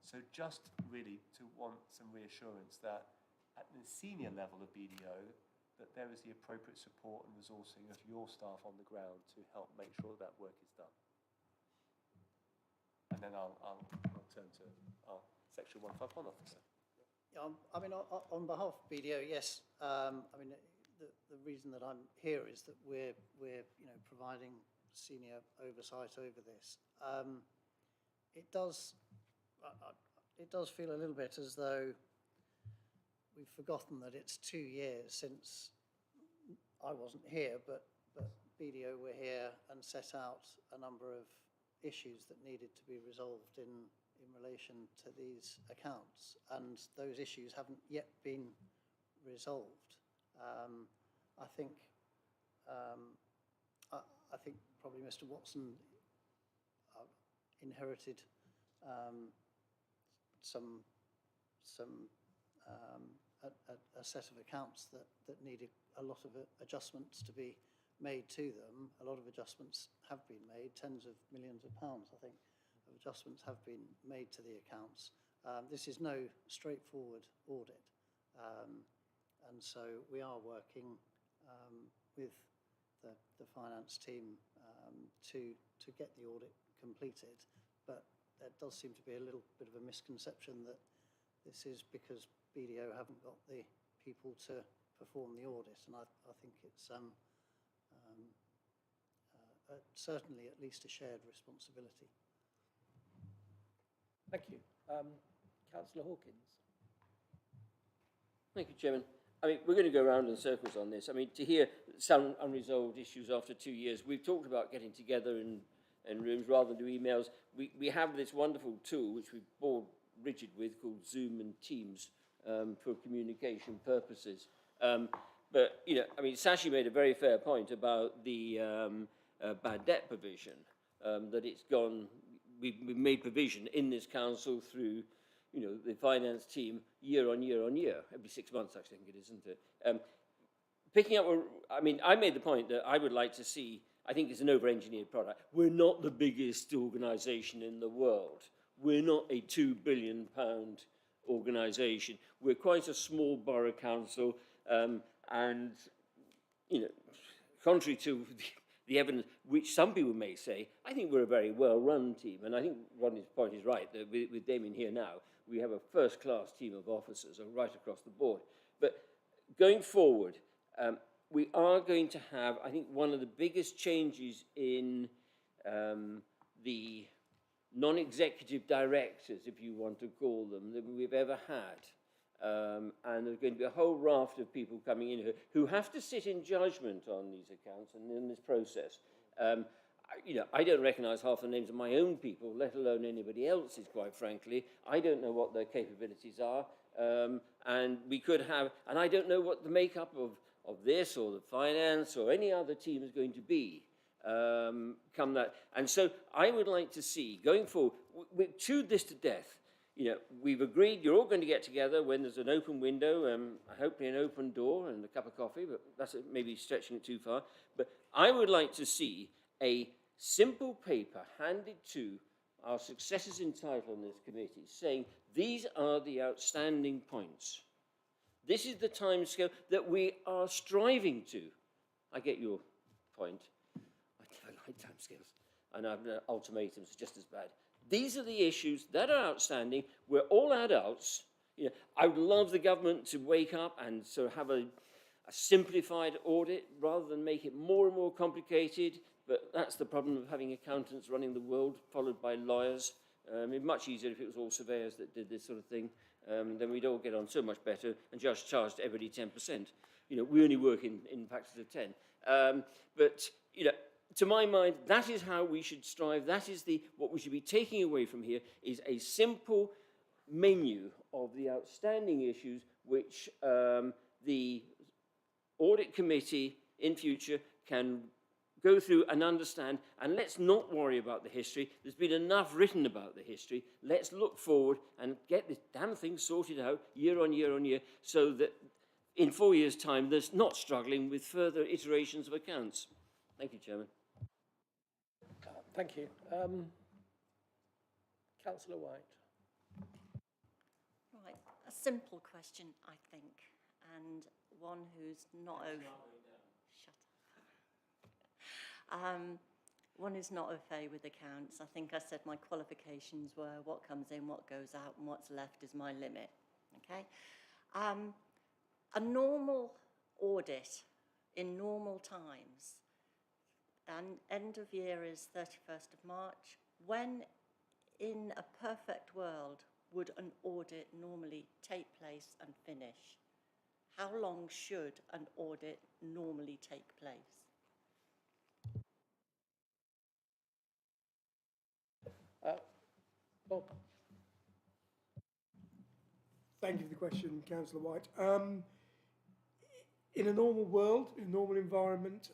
[SPEAKER 8] So just really to want some reassurance that at the senior level of BDO, that there is the appropriate support and resourcing of your staff on the ground to help make sure that work is done. And then I'll turn to our Section 151 officer.
[SPEAKER 10] Yeah, I mean, on behalf of BDO, yes. I mean, the reason that I'm here is that we're providing senior oversight over this. It does feel a little bit as though we've forgotten that it's 2 years since I wasn't here, but BDO were here and set out a number of issues that needed to be resolved in relation to these accounts, and those issues haven't yet been resolved. I think probably Mr. Watson inherited a set of accounts that needed a lot of adjustments to be made to them. A lot of adjustments have been made, tens of millions of pounds, I think, of adjustments have been made to the accounts. This is no straightforward audit, and so we are working with the finance team to get the audit completed, but there does seem to be a little bit of a misconception that this is because BDO haven't got the people to perform the audit, and I think it's certainly at least a shared responsibility.
[SPEAKER 1] Thank you. Councillor Hawkins.
[SPEAKER 11] Thank you, Chairman. I mean, we're going to go around in circles on this. I mean, to hear some unresolved issues after 2 years, we've talked about getting together in rooms rather than do emails. We have this wonderful tool, which we've bored rigid with, called Zoom and Teams for communication purposes. But, you know, I mean, Sashi made a very fair point about the bad debt provision, that it's gone, we've made provision in this council through, you know, the finance team year on year on year, every 6 months, actually, I think it is, isn't it? Picking up, I mean, I made the point that I would like to see, I think it's an over-engineered product. We're not the biggest organisation in the world. We're not a £2 billion organisation. We're quite a small borough council, and, you know, contrary to the evidence, which some people may say, I think we're a very well-run team. And I think Rodney's point is right, that with Damien here now, we have a first-class team of officers right across the board. But going forward, we are going to have, I think, one of the biggest changes in the non-executive directors, if you want to call them, that we've ever had. And there's going to be a whole raft of people coming in here who have to sit in judgment on these accounts and in this process. You know, I don't recognise half the names of my own people, let alone anybody else's, quite frankly. I don't know what their capabilities are. And we could have, and I don't know what the makeup of this or the finance or any other team is going to be come that. And so I would like to see, going forward, we've chewed this to death. You know, we've agreed you're all going to get together when there's an open window, hopefully an open door and a cup of coffee, but that's maybe stretching it too far. But I would like to see a simple paper handed to our successors in title on this committee saying these are the outstanding points. This is the timescale that we are striving to. I get your point. I like timescales. And ultimatums are just as bad. These are the issues that are outstanding. We're all adults. You know, I would love the government to wake up and sort of have a simplified audit rather than make it more and more complicated. But that's the problem of having accountants running the world, followed by lawyers. It'd be much easier if it was all surveyors that did this sort of thing. Then we'd all get on so much better and just charged everybody 10%. You know, we only work in factors of 10. But, you know, to my mind, that is how we should strive. That is what we should be taking away from here is a simple menu of the outstanding issues which the audit committee in future can go through and understand. And let's not worry about the history. There's been enough written about the history. Let's look forward and get this damn thing sorted out year on year on year so that in 4 years' time, there's not struggling with further iterations of accounts. Thank you, Chairman.
[SPEAKER 1] Thank you. Councillor White.
[SPEAKER 13] Right, a simple question, I think, and one who's not over. Shut up. One who's not au fait with accounts. I think I said my qualifications were what comes in, what goes out, and what's left is my limit. Okay. A normal audit in normal times, and end of year is 31st of March. When in a perfect world would an audit normally take place and finish? How long should an audit normally take place?
[SPEAKER 1] Bob.
[SPEAKER 6] Thank you for the question, Councillor White. In a normal world, in a normal environment,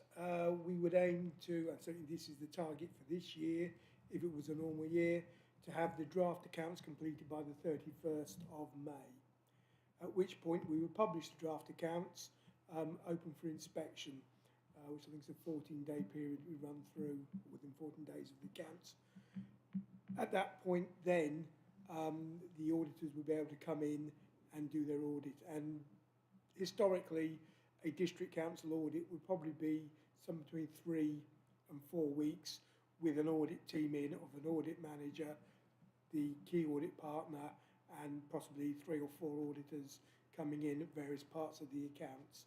[SPEAKER 6] we would aim to, and certainly this is the target for this year, if it was a normal year, to have the draft accounts completed by the 31st of May. At which point we would publish the draft accounts open for inspection, which I think is a 14-day period we run through within 14 days of the accounts. At that point then, the auditors would be able to come in and do their audit. And historically, a district council audit would probably be somewhere between 3 and 4 weeks, with an audit team in of an audit manager, the key audit partner, and possibly 3 or 4 auditors coming in at various parts of the accounts.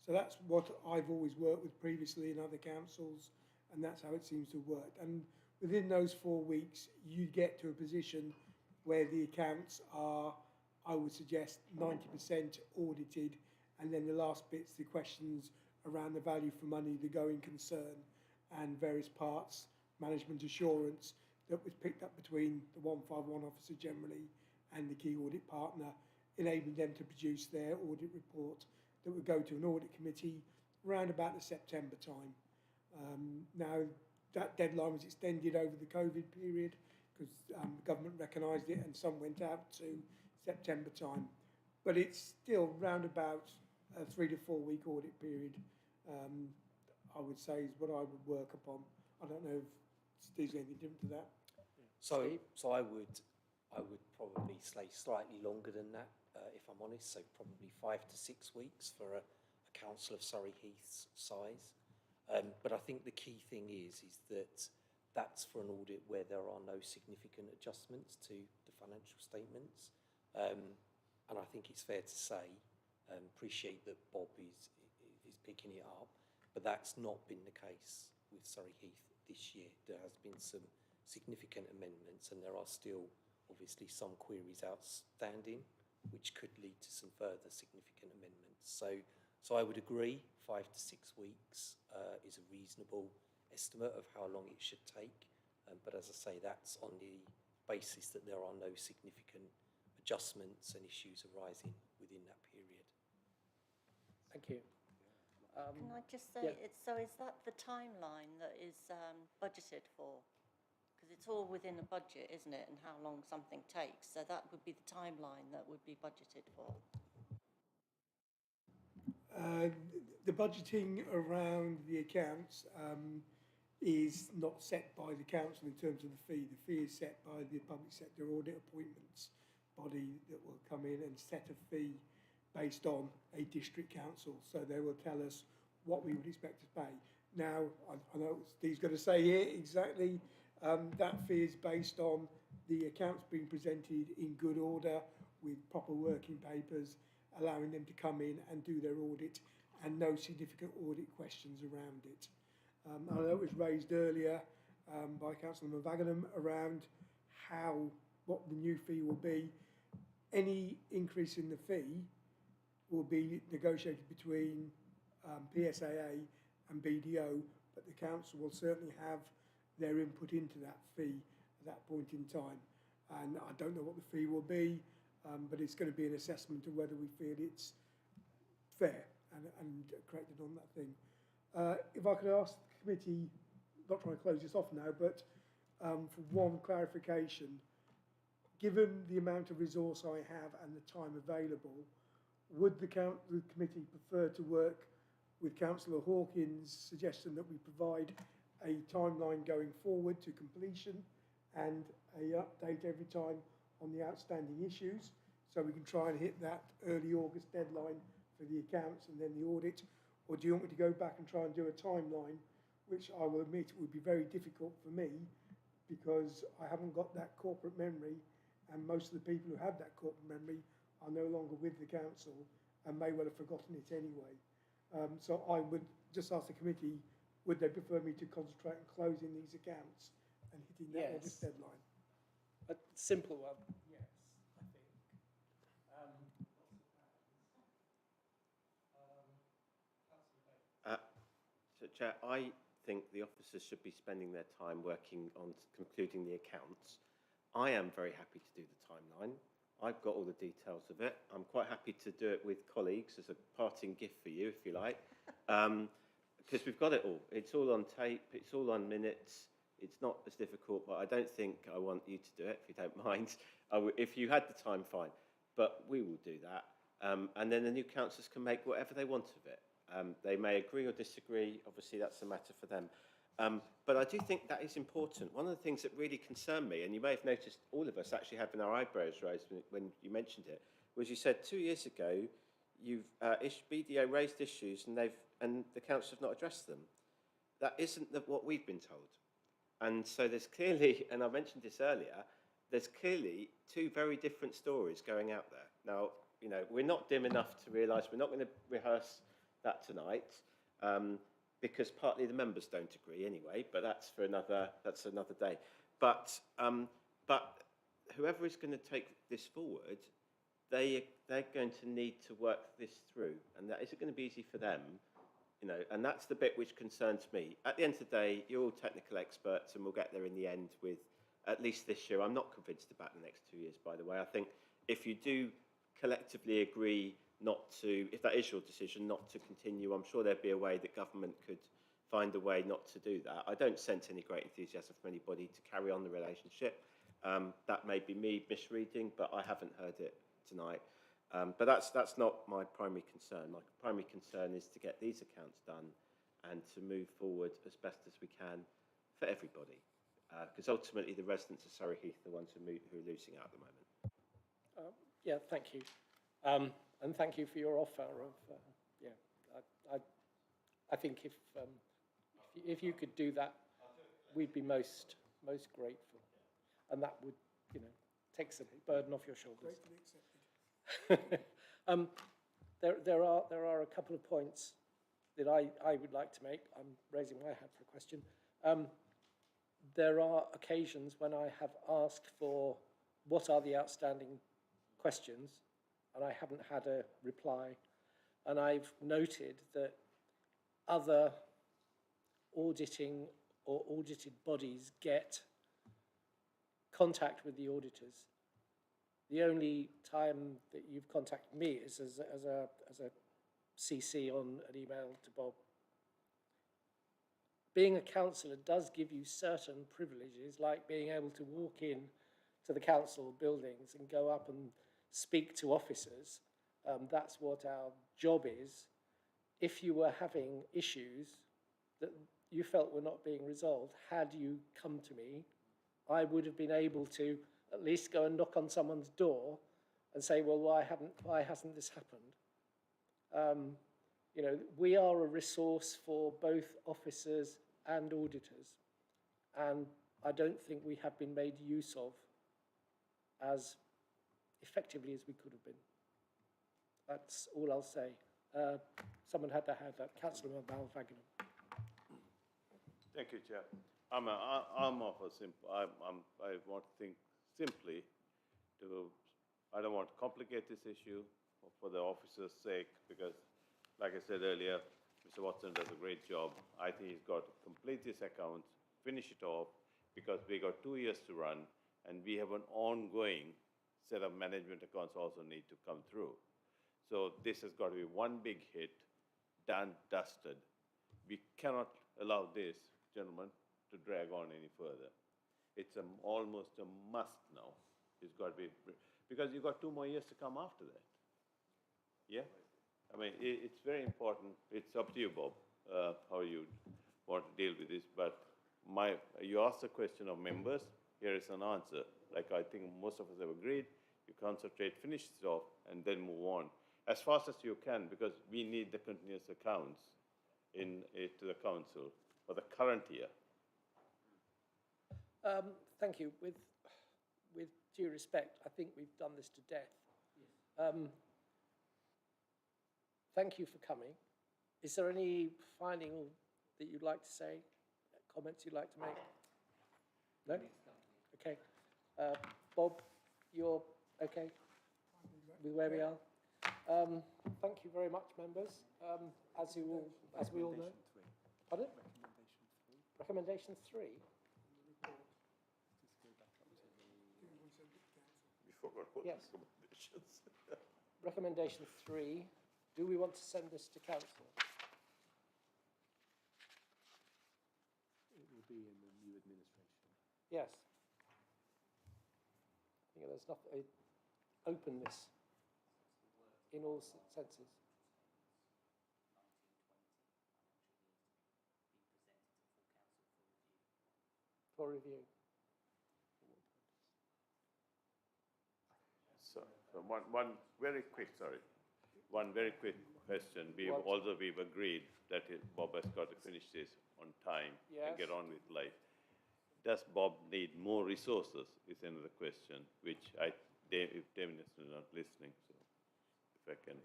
[SPEAKER 6] So that's what I've always worked with previously in other councils, and that's how it seems to work. And within those 4 weeks, you get to a position where the accounts are, I would suggest, 90% audited, and then the last bit's the questions around the value for money, the going concern, and various parts, management assurance, that was picked up between the 151 officer generally and the key audit partner, enabling them to produce their audit report that would go to an audit committee around about the September time. Now, that deadline was extended over the COVID period because the government recognised it, and some went out to September time. But it's still round about a 3 to 4 week audit period, I would say, is what I would work upon. I don't know if Steve's anything different to that.
[SPEAKER 9] So I would probably say slightly longer than that, if I'm honest. So probably 5 to 6 weeks for a council of Surrey Heath's size. But I think the key thing is that that's for an audit where there are no significant adjustments to the financial statements. And I think it's fair to say, appreciate that Bob is picking it up, but that's not been the case with Surrey Heath this year. There has been some significant amendments, and there are still obviously some queries outstanding, which could lead to some further significant amendments. So I would agree 5 to 6 weeks is a reasonable estimate of how long it should take. But as I say, that's on the basis that there are no significant adjustments and issues arising within that period.
[SPEAKER 1] Thank you.
[SPEAKER 13] Can I just say,
[SPEAKER 1] yeah.
[SPEAKER 13] so is that the timeline that is budgeted for? Because it's all within a budget, isn't it, and how long something takes. So that would be the timeline that would be budgeted for.
[SPEAKER 6] The budgeting around the accounts is not set by the council in terms of the fee. The fee is set by the public sector audit appointments body that will come in and set a fee based on a district council. So they will tell us what we would expect to pay. Now, I know Steve's going to say here exactly that fee is based on the accounts being presented in good order with proper working papers, allowing them to come in and do their audit, and no significant audit questions around it. I know it was raised earlier by Councillor Mavaganam around what the new fee will be. Any increase in the fee will be negotiated between PSAA and BDO, but the council will certainly have their input into that fee at that point in time. And I don't know what the fee will be, but it's going to be an assessment of whether we feel it's fair and corrected on that thing. If I could ask the committee, not trying to close this off now, but for one clarification, given the amount of resource I have and the time available, would the committee prefer to work with Councillor Hawkins' suggestion that we provide a timeline going forward to completion and a update every time on the outstanding issues, so we can try and hit that early August deadline for the accounts and then the audit? Or do you want me to go back and try and do a timeline, which I will admit would be very difficult for me because I haven't got that corporate memory, and most of the people who have that corporate memory are no longer with the council and may well have forgotten it anyway. So I would just ask the committee, would they prefer me to concentrate on closing these accounts and hitting that August deadline?
[SPEAKER 1] A simple one, yes, I think.
[SPEAKER 7] So, Chair, I think the officers should be spending their time working on concluding the accounts. I am very happy to do the timeline. I've got all the details of it. I'm quite happy to do it with colleagues as a parting gift for you, if you like, because we've got it all. It's all on tape. It's all on minutes. It's not as difficult, but I don't think I want you to do it, if you don't mind. If you had the time, fine, but we will do that. And then the new councillors can make whatever they want of it. They may agree or disagree. Obviously, that's a matter for them. But I do think that is important. One of the things that really concerned me, and you may have noticed all of us actually having our eyebrows raised when you mentioned it, was you said 2 years ago you've BDO raised issues and the council have not addressed them. That isn't what we've been told. And so there's clearly, and I mentioned this earlier, there's clearly two very different stories going out there. Now, you know, we're not dim enough to realise we're not going to rehearse that tonight. Because partly the members don't agree anyway, but that's another day. But whoever is going to take this forward, they're going to need to work this through, and that isn't going to be easy for them, you know. And that's the bit which concerns me. At the end of the day, you're all technical experts, and we'll get there in the end with at least this year. I'm not convinced about the next 2 years, by the way. I think if you do collectively agree not to, if that is your decision, not to continue, I'm sure there'd be a way that government could find a way not to do that. I don't sense any great enthusiasm from anybody to carry on the relationship. That may be me misreading, but I haven't heard it tonight. But that's not my primary concern. My primary concern is to get these accounts done and to move forward as best as we can for everybody. Because ultimately the residents of Surrey Heath are the ones who are losing out at the moment.
[SPEAKER 1] Yeah, thank you. And thank you for your offer of, I think if you could do that, we'd be most grateful. And that would, you know, take some burden off your shoulders.
[SPEAKER 6] Gratefully accepted.
[SPEAKER 1] There are a couple of points that I would like to make. I'm raising my hand for a question. There are occasions when I have asked for what are the outstanding questions, and I haven't had a reply. And I've noted that other auditing or audited bodies get contact with the auditors. The only time that you've contacted me is as a CC on an email to Bob. Being a councillor does give you certain privileges, like being able to walk in to the council buildings and go up and speak to officers. That's what our job is. If you were having issues that you felt were not being resolved, had you come to me, I would have been able to at least go and knock on someone's door and say, well, why hasn't this happened? You know, we are a resource for both officers and auditors, and I don't think we have been made use of as effectively as we could have been. That's all I'll say. Someone had their hand up. Councillor Malvaginam.
[SPEAKER 4] Thank you, Chair. I want to think simply I don't want to complicate this issue for the officer's sake, because, like I said earlier, Mr. Watson does a great job. I think he's got to complete this account, finish it off, because we got 2 years to run, and we have an ongoing set of management accounts also need to come through. So this has got to be one big hit, done, dusted. We cannot allow this, gentlemen, to drag on any further. It's almost a must now. It's got to be, because you've got 2 more years to come after that. Yeah, I mean, it's very important. It's up to you, Bob, how you want to deal with this. But you asked a question of members. Here is an answer. Like I think most of us have agreed. You concentrate, finish it off, and then move on as fast as you can, because we need the continuous accounts to the council for the current year.
[SPEAKER 1] Thank you. With due respect, I think we've done this to death. Thank you for coming. Is there any final that you'd like to say? Comments you'd like to make? No? Okay. Bob, you're okay with where we are? Thank you very much, members. As we all know. Pardon? Recommendation 3.
[SPEAKER 4] We forgot what
[SPEAKER 1] Yes.
[SPEAKER 4] recommendations.
[SPEAKER 1] Recommendation 3. Do we want to send this to council?
[SPEAKER 8] It will be in the new administration.
[SPEAKER 1] Yes. I think there's enough openness in all senses. For review.
[SPEAKER 4] So one very quick question. We've agreed that Bob has got to finish this on time and get on with life. Does Bob need more resources? Is another question, which if Damien is not listening, so if I can.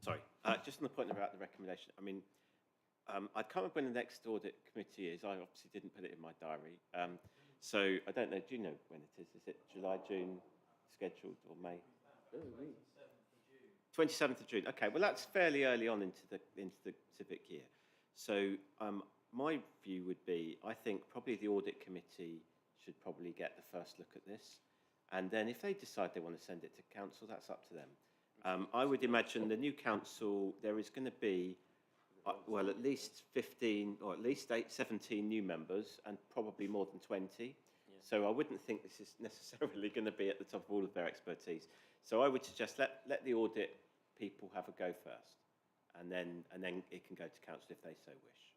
[SPEAKER 7] Sorry, just on the point about the recommendation, I mean, I can't remember when the next audit committee is. I obviously didn't put it in my diary. So I don't know, do you know when it is? Is it July, June scheduled, or May? 27th of June. Okay, well that's fairly early on into the civic year. So my view would be, I think probably the audit committee should probably get the first look at this, and then if they decide they want to send it to council, that's up to them. I would imagine the new council, there is going to be, well, at least 15 or at least 17 new members, and probably more than 20. Yeah. So I wouldn't think this is necessarily going to be at the top of all of their expertise. So I would suggest let the audit people have a go first, and then it can go to council if they so wish.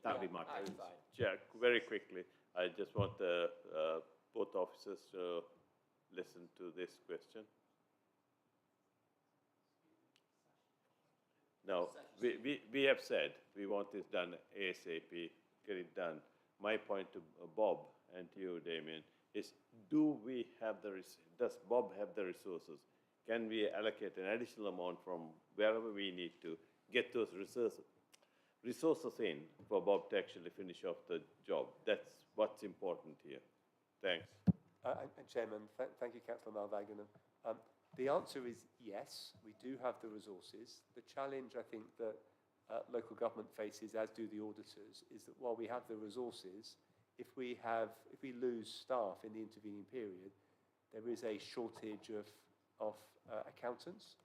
[SPEAKER 7] That would be my preference.
[SPEAKER 4] Chair, very quickly, I just want both officers to listen to this question. No, we have said we want this done ASAP, get it done. My point to Bob and to you, Damien, is does Bob have the resources? Can we allocate an additional amount from wherever we need to get those resources in for Bob to actually finish off the job? That's what's important here. Thanks.
[SPEAKER 8] And Chairman, thank you, Councillor Malvagan. The answer is yes, we do have the resources. The challenge, I think, that local government faces, as do the auditors, is that while we have the resources, if we lose staff in the intervening period, there is a shortage of accountants,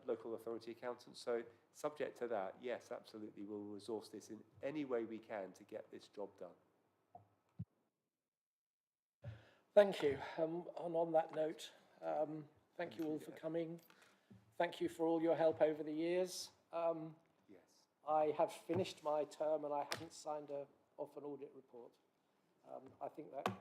[SPEAKER 8] local authority accountants. So subject to that, yes, absolutely, we'll resource this in any way we can to get this job done.
[SPEAKER 1] Thank you. And on that note, thank you all for coming. Thank you for all your help over the years.
[SPEAKER 8] Yes.
[SPEAKER 1] I have finished my term and I haven't signed off an audit report. I think that